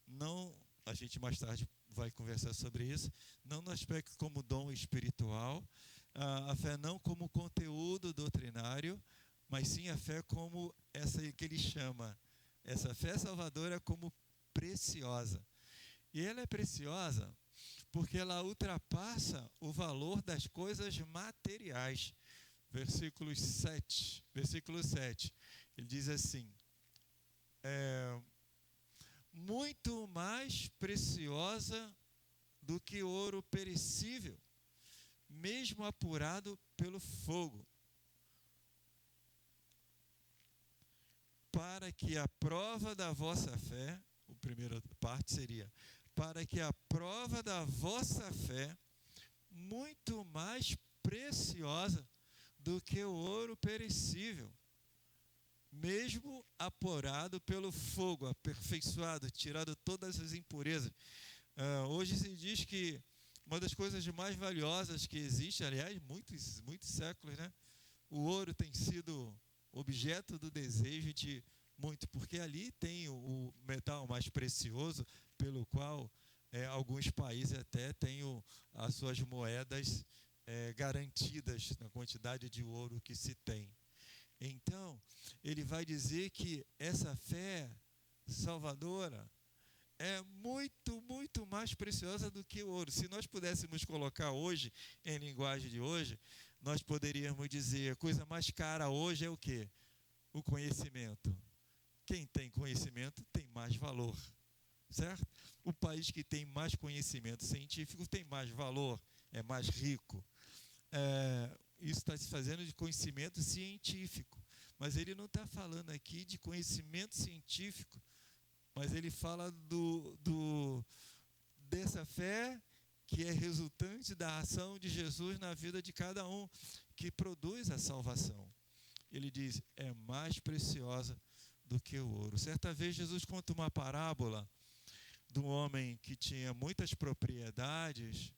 [SPEAKER 3] não, a gente mais tarde vai conversar sobre isso, não no aspecto como dom espiritual, a fé não como conteúdo doutrinário, mas sim a fé como essa que ele chama, essa fé salvadora como preciosa. E ela é preciosa porque ela ultrapassa o valor das coisas materiais. Versículo 7, ele diz assim, muito mais preciosa do que ouro perecível, mesmo apurado pelo fogo. para que a prova da vossa fé, a primeira parte seria, para que a prova da vossa fé, muito mais preciosa do que o ouro perecível, mesmo aporado pelo fogo, aperfeiçoado, tirado todas as impurezas. Hoje se diz que uma das coisas mais valiosas que existe, aliás, muitos séculos, né? O ouro tem sido objeto do desejo de muito, porque ali tem o metal mais precioso, pelo qual alguns países até têm as suas moedas garantidas na quantidade de ouro que se tem. Então, ele vai dizer que essa fé salvadora é muito, muito mais preciosa do que o ouro. Se nós pudéssemos colocar hoje, em linguagem de hoje, nós poderíamos dizer, a coisa mais cara hoje é o quê? O conhecimento. Quem tem conhecimento tem mais valor, certo? O país que tem mais conhecimento científico tem mais valor, é mais rico. Isso está se fazendo de conhecimento científico, mas ele não está falando aqui de conhecimento científico, mas ele fala dessa fé que é resultante da ação de Jesus na vida de cada um, que produz a salvação. Ele diz, é mais preciosa do que o ouro. Certa vez Jesus conta uma parábola de um homem que tinha muitas propriedades,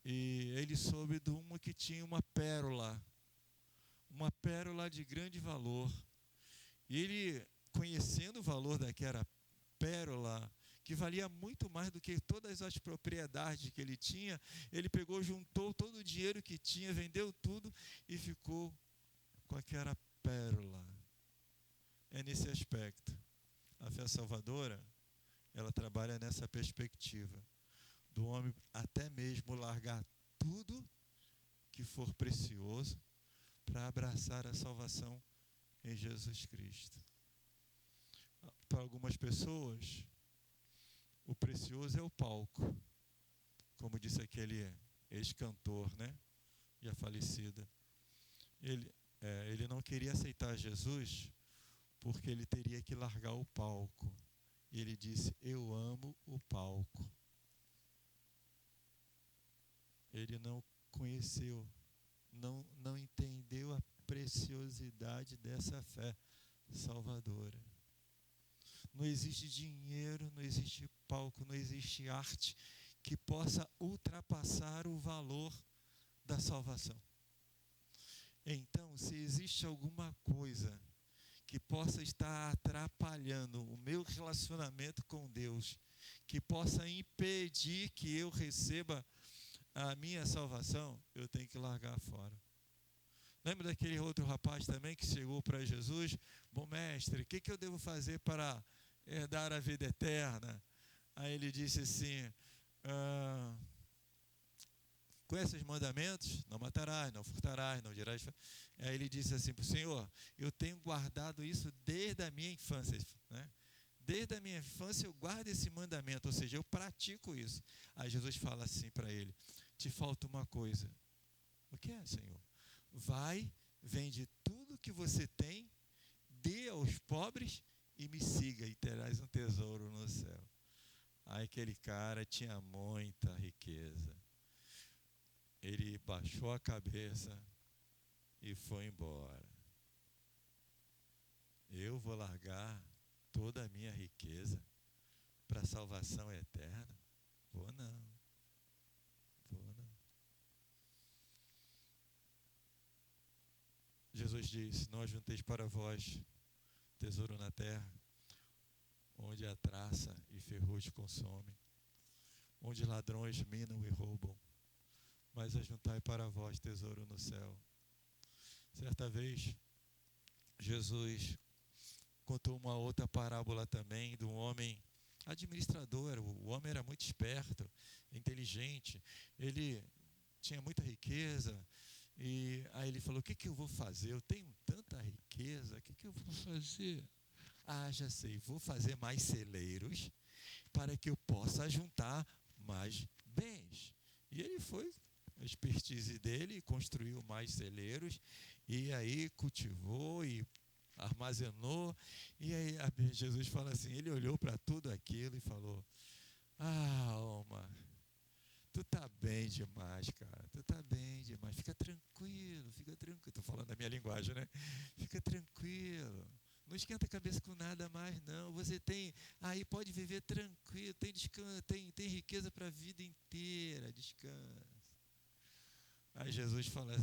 [SPEAKER 3] e ele soube de uma que tinha uma pérola de grande valor. E ele, conhecendo o valor daquela pérola, que valia muito mais do que todas as propriedades que ele tinha, ele pegou, juntou todo o dinheiro que tinha, vendeu tudo e ficou com aquela pérola. É nesse aspecto. A fé salvadora, ela trabalha nessa perspectiva do homem até mesmo largar tudo que for precioso para abraçar a salvação em Jesus Cristo. Para algumas pessoas, o precioso é o palco, como disse aquele ex-cantor, né? Já falecido. Ele não queria aceitar Jesus porque ele teria que largar o palco. E ele disse, eu amo o palco. Ele não conheceu, não entendeu a preciosidade dessa fé salvadora. Não existe dinheiro, não existe palco, não existe arte que possa ultrapassar o valor da salvação. Então, se existe alguma coisa que possa estar atrapalhando o meu relacionamento com Deus, que possa impedir que eu receba a minha salvação, eu tenho que largar fora. Lembra daquele outro rapaz também que chegou para Jesus? Bom mestre, o que eu devo fazer para herdar a vida eterna? Aí ele disse assim, conhece os mandamentos? Não matarás, não furtarás, não dirás. Aí ele disse assim para o Senhor, eu tenho guardado isso desde a minha infância, né? Desde a minha infância eu guardo esse mandamento, ou seja, eu pratico isso. Aí Jesus fala assim para ele, te falta uma coisa. O que é, Senhor? Vai, vende tudo que você tem, dê aos pobres e me siga e terás um tesouro no céu. Aí aquele cara tinha muita riqueza. Ele baixou a cabeça e foi embora. Eu vou largar toda a minha riqueza para a salvação eterna? Vou não. Jesus diz, não ajunteis para vós tesouro na terra, onde a traça e ferrugem consomem, onde ladrões minam e roubam, mas ajuntai para vós tesouro no céu. Certa vez, Jesus contou uma outra parábola também de um homem administrador. O homem era muito esperto, inteligente, ele tinha muita riqueza, e aí ele falou, o que eu vou fazer? Eu tenho tanta riqueza, o que eu vou fazer? Já sei, vou fazer mais celeiros para que eu possa juntar mais bens. E ele foi, a expertise dele, construiu mais celeiros, e aí cultivou e armazenou. E aí Jesus fala assim, ele olhou para tudo aquilo e falou: alma, tu tá bem demais, cara. Tu tá bem demais. Fica tranquilo, fica tranquilo. Tô falando a minha linguagem, né? Fica tranquilo. Não esquenta a cabeça com nada mais, não. Você tem, aí pode viver tranquilo, tem descanso, tem riqueza para a vida inteira, descansa. Aí Jesus fala,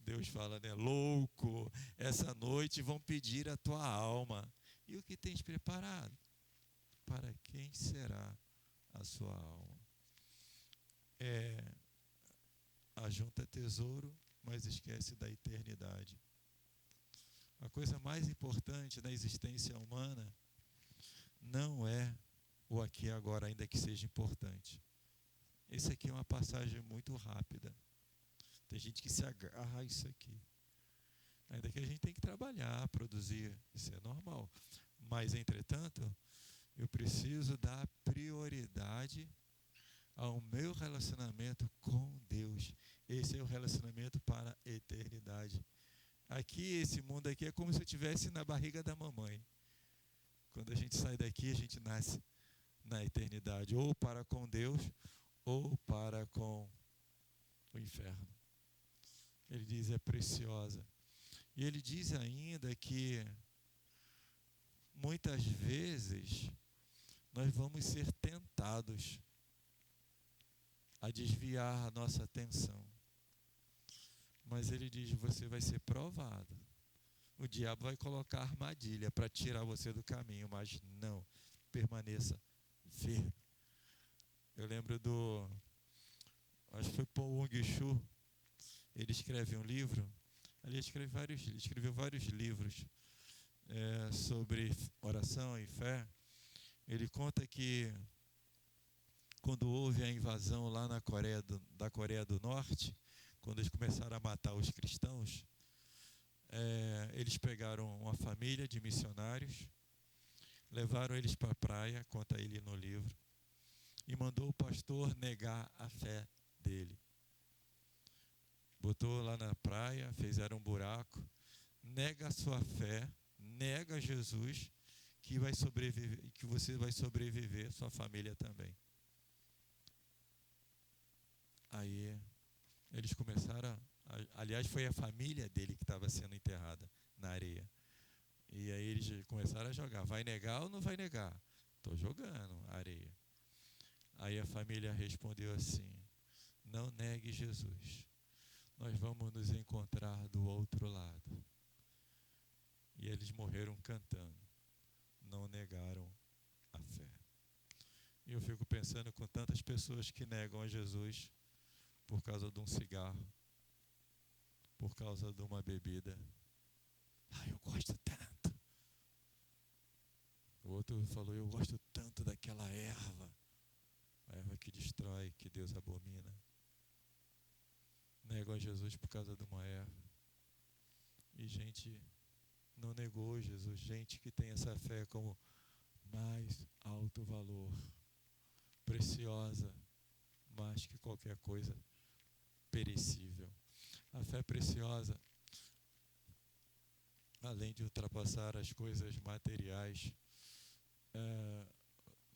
[SPEAKER 3] Deus fala, né? Louco, essa noite vão pedir a tua alma. E o que tens preparado? Para quem será a sua alma? Ajunta tesouro, mas esquece da eternidade. A coisa mais importante na existência humana não é o aqui e agora, ainda que seja importante. Esse aqui é uma passagem muito rápida. Tem gente que se agarra a isso aqui. Ainda que a gente tem que trabalhar, produzir, isso é normal. Mas, entretanto, eu preciso dar prioridade ao meu relacionamento com Deus. Esse é o relacionamento para a eternidade. Aqui, esse mundo aqui é como se eu estivesse na barriga da mamãe. Quando a gente sai daqui, a gente nasce na eternidade, ou para com Deus, ou para com o inferno. Ele diz, é preciosa. E ele diz ainda que muitas vezes nós vamos ser tentados a desviar a nossa atenção. Mas ele diz, você vai ser provado. O diabo vai colocar armadilha para tirar você do caminho, mas não, permaneça firme. Eu lembro acho que foi Paul Wong-Shu, ele escreve um livro, ele escreveu vários livros sobre oração e fé. Ele conta que quando houve a invasão lá da Coreia do Norte, quando eles começaram a matar os cristãos, eles pegaram uma família de missionários, levaram eles para a praia, conta ele no livro, e mandou o pastor negar a fé dele. Botou lá na praia, fizeram um buraco, nega a sua fé, nega Jesus, que vai sobreviver, que você vai sobreviver, sua família também. Aí eles começaram, aliás, foi a família dele que estava sendo enterrada na areia. E aí eles começaram a jogar, vai negar ou não vai negar? Estou jogando areia. Aí a família respondeu assim, não negue Jesus, nós vamos nos encontrar do outro lado. E eles morreram cantando, não negaram a fé. E eu fico pensando com tantas pessoas que negam a Jesus por causa de um cigarro, por causa de uma bebida. Eu gosto tanto. O outro falou, eu gosto tanto daquela erva, a erva que destrói, que Deus abomina. Negam a Jesus por causa de uma erva. E gente não negou Jesus, gente que tem essa fé como mais alto valor, preciosa, mais que qualquer coisa perecível. A fé preciosa, além de ultrapassar as coisas materiais,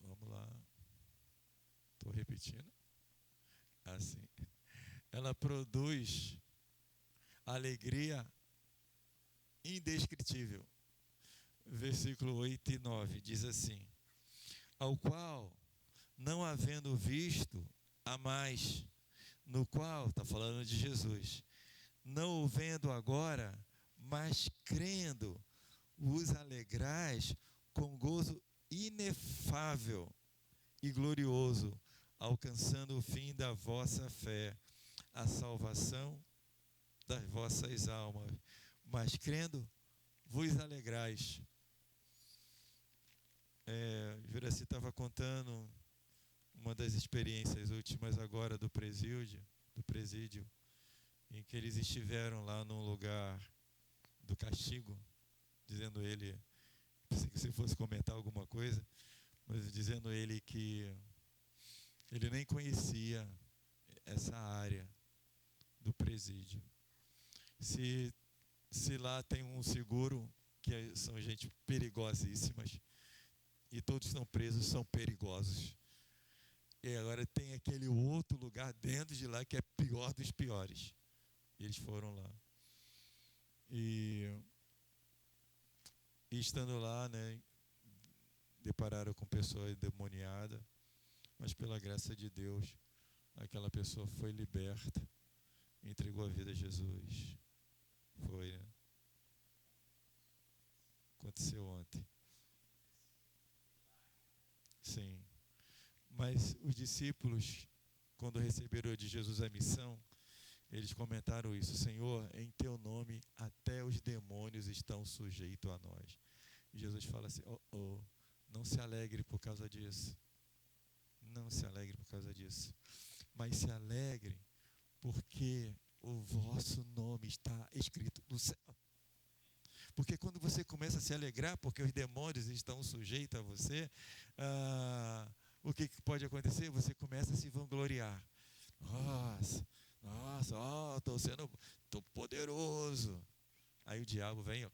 [SPEAKER 3] vamos lá, estou repetindo, assim, ela produz alegria indescritível. Versículo 8 e 9 diz assim, ao qual, não havendo visto a mais, no qual, está falando de Jesus, não o vendo agora, mas crendo, vos alegrais com gozo inefável e glorioso, alcançando o fim da vossa fé, a salvação das vossas almas. Mas crendo, vos alegrais. Juraci estava contando uma das experiências últimas agora do presídio, em que eles estiveram lá num lugar do castigo, dizendo ele, pensei que você fosse comentar alguma coisa, mas dizendo ele que ele nem conhecia essa área do presídio. Se lá tem um seguro que são gente perigosíssimas, e todos estão presos, são perigosos. E agora tem aquele outro lugar dentro de lá que é pior dos piores. Eles foram lá. E estando lá, né, depararam com pessoa endemoniada, mas pela graça de Deus, aquela pessoa foi liberta, entregou a vida a Jesus. Foi, né? Aconteceu ontem. Sim. Mas os discípulos, quando receberam de Jesus a missão, eles comentaram isso: Senhor, em teu nome até os demônios estão sujeitos a nós. E Jesus fala assim: não se alegre por causa disso. Não se alegre por causa disso. Mas se alegre porque o vosso nome está escrito no céu. Porque quando você começa a se alegrar porque os demônios estão sujeitos a você, o que pode acontecer? Você começa a se vangloriar. Nossa, estou poderoso. Aí o diabo vem,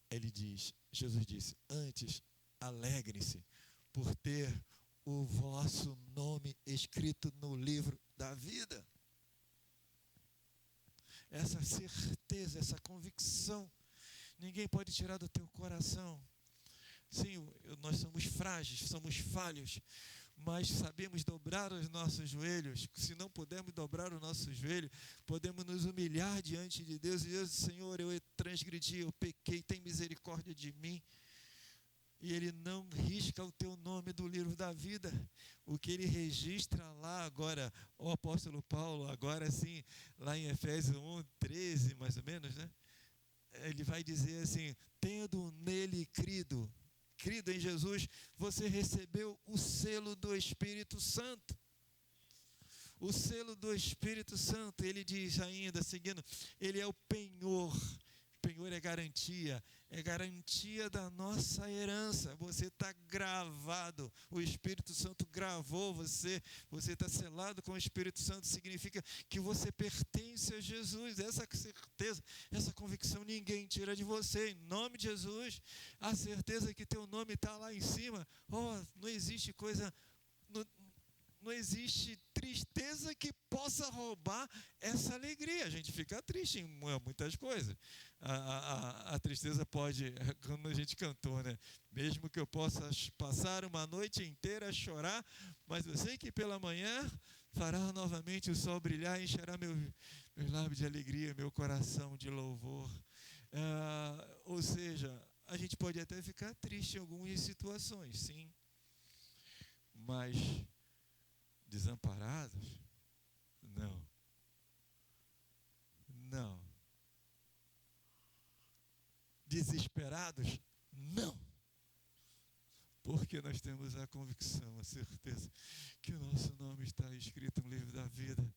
[SPEAKER 3] ele diz, Jesus disse: antes alegrem-se por ter o vosso nome escrito no livro da vida. Essa certeza, essa convicção, ninguém pode tirar do teu coração. Sim, nós somos frágeis, somos falhos, mas sabemos dobrar os nossos joelhos. Se não pudermos dobrar o nosso joelho, podemos nos humilhar diante de Deus e dizer: Senhor, eu transgredi, eu pequei, tem misericórdia de mim. E Ele não risca o teu nome do livro da vida. O que Ele registra lá agora, o apóstolo Paulo, agora sim, lá em Efésios 1:13, mais ou menos, né? Ele vai dizer assim: tendo nele crido em Jesus, você recebeu o selo do Espírito Santo. O selo do Espírito Santo, ele diz ainda, seguindo, ele é o penhor. Penhor é garantia da nossa herança. Você está gravado, o Espírito Santo gravou você está selado com o Espírito Santo, significa que você pertence a Jesus. Essa certeza, essa convicção ninguém tira de você, em nome de Jesus. A certeza que teu nome está lá em cima, não existe coisa, não existe tristeza que possa roubar essa alegria. A gente fica triste em muitas coisas. A tristeza pode, como a gente cantou, né? Mesmo que eu possa passar uma noite inteira a chorar, mas eu sei que pela manhã fará novamente o sol brilhar e encherá meus lábios de alegria, meu coração de louvor. Ou seja, a gente pode até ficar triste em algumas situações, sim, mas desamparados? Não. Desesperados? Não. Porque nós temos a convicção, a certeza que o nosso nome está escrito no livro da vida.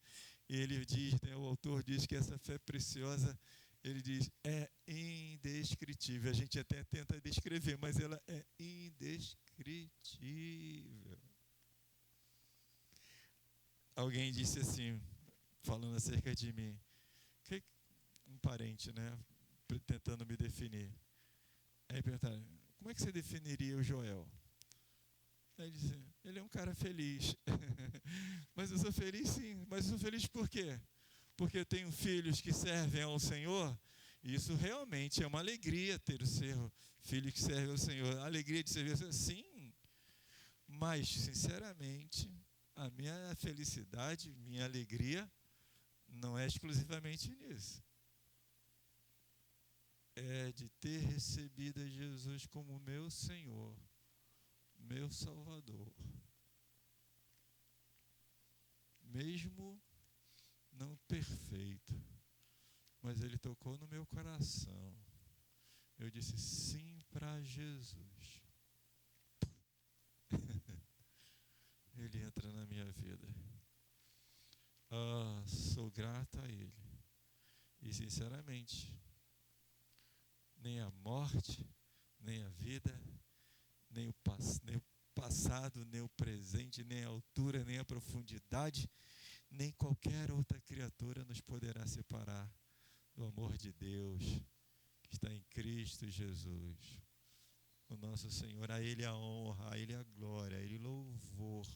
[SPEAKER 3] E ele diz, né, o autor diz que essa fé preciosa, ele diz, é indescritível. A gente até tenta descrever, mas ela é indescritível. Alguém disse assim, falando acerca de mim, um parente, né, tentando me definir. Aí perguntaram: como é que você definiria o Joel? Aí ele disse: ele é um cara feliz. Mas eu sou feliz, sim. Mas eu sou feliz por quê? Porque eu tenho filhos que servem ao Senhor. E isso realmente é uma alegria, ter o seu filho que serve ao Senhor. A alegria de servir ao Senhor, sim. Mas, sinceramente, a minha felicidade, minha alegria, não é exclusivamente nisso. É de ter recebido a Jesus como meu Senhor, meu Salvador. Mesmo não perfeito, mas Ele tocou no meu coração. Eu disse sim para Jesus. Ele entra na minha vida. Sou grato a Ele. E sinceramente, nem a morte, nem a vida, nem o passado, nem o presente, nem a altura, nem a profundidade, nem qualquer outra criatura nos poderá separar do amor de Deus que está em Cristo Jesus, o nosso Senhor. A Ele a honra, a Ele a glória, a Ele o louvor.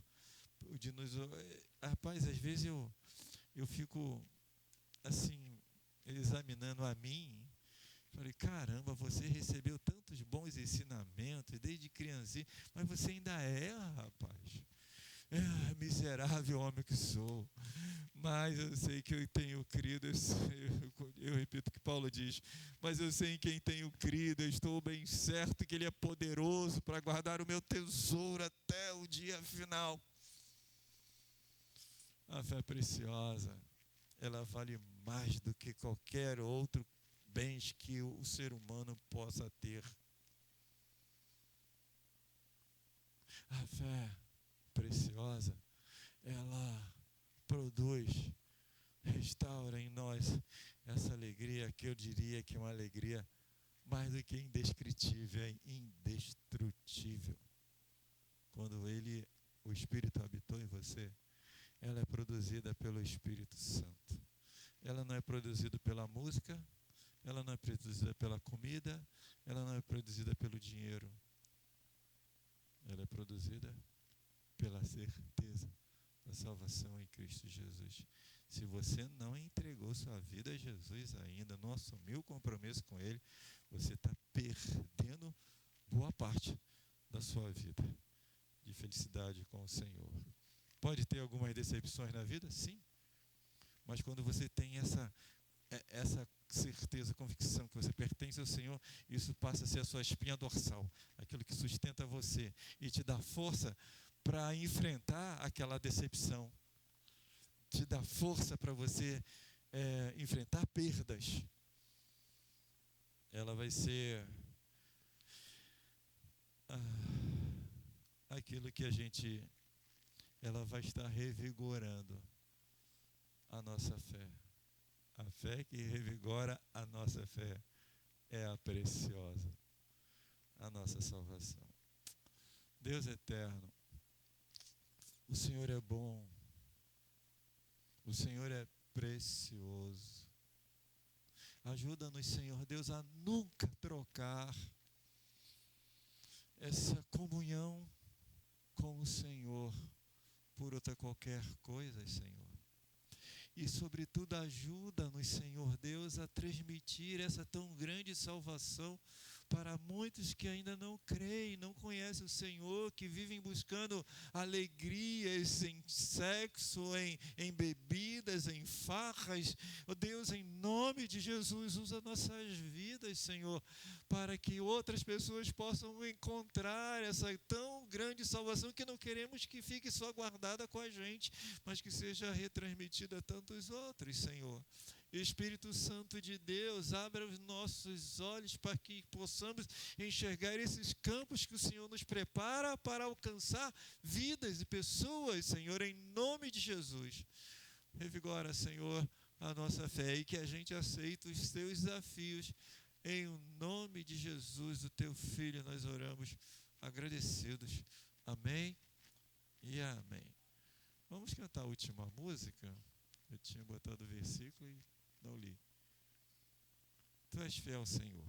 [SPEAKER 3] Rapaz, às vezes eu fico assim, examinando a mim. Falei, caramba, você recebeu tantos bons ensinamentos desde criancinha, mas você ainda erra, rapaz. Miserável homem que sou. Mas eu sei que eu tenho crido, eu repito o que Paulo diz, mas eu sei em quem tenho crido, eu estou bem certo que Ele é poderoso para guardar o meu tesouro até o dia final. A fé preciosa, ela vale mais do que qualquer outro bens que o ser humano possa ter. A fé preciosa, ela produz, restaura em nós essa alegria que eu diria que é uma alegria mais do que indescritível, é indestrutível. Quando o Espírito habitou em você, ela é produzida pelo Espírito Santo. Ela não é produzida pela música, ela não é produzida pela comida, ela não é produzida pelo dinheiro. Ela é produzida pela certeza da salvação em Cristo Jesus. Se você não entregou sua vida a Jesus ainda, não assumiu o compromisso com Ele, você está perdendo boa parte da sua vida de felicidade com o Senhor. Pode ter algumas decepções na vida? Sim. Mas quando você tem essa certeza, convicção que você pertence ao Senhor, isso passa a ser a sua espinha dorsal, aquilo que sustenta você e te dá força para enfrentar aquela decepção, te dá força para você enfrentar perdas. Ela vai ser aquilo que ela vai estar revigorando a nossa fé. A fé que revigora a nossa fé é a preciosa, a nossa salvação. Deus eterno, o Senhor é bom, o Senhor é precioso. Ajuda-nos, Senhor Deus, a nunca trocar essa comunhão com o Senhor por outra qualquer coisa, Senhor. E, sobretudo, ajuda-nos, Senhor Deus, a transmitir essa tão grande salvação para muitos que ainda não creem, não conhecem o Senhor, que vivem buscando alegrias em sexo, em bebidas, em farras. Oh Deus, em nome de Jesus, usa nossas vidas, Senhor, para que outras pessoas possam encontrar essa tão grande salvação que não queremos que fique só guardada com a gente, mas que seja retransmitida a tantos outros, Senhor. Espírito Santo de Deus, abra os nossos olhos para que possamos enxergar esses campos que o Senhor nos prepara para alcançar vidas e pessoas, Senhor, em nome de Jesus. Revigora, Senhor, a nossa fé e que a gente aceite os teus desafios. Em nome de Jesus, o teu Filho, nós oramos agradecidos. Amém e amém. Vamos cantar a última música? Eu tinha botado o versículo e não li. Tu és fiel, Senhor.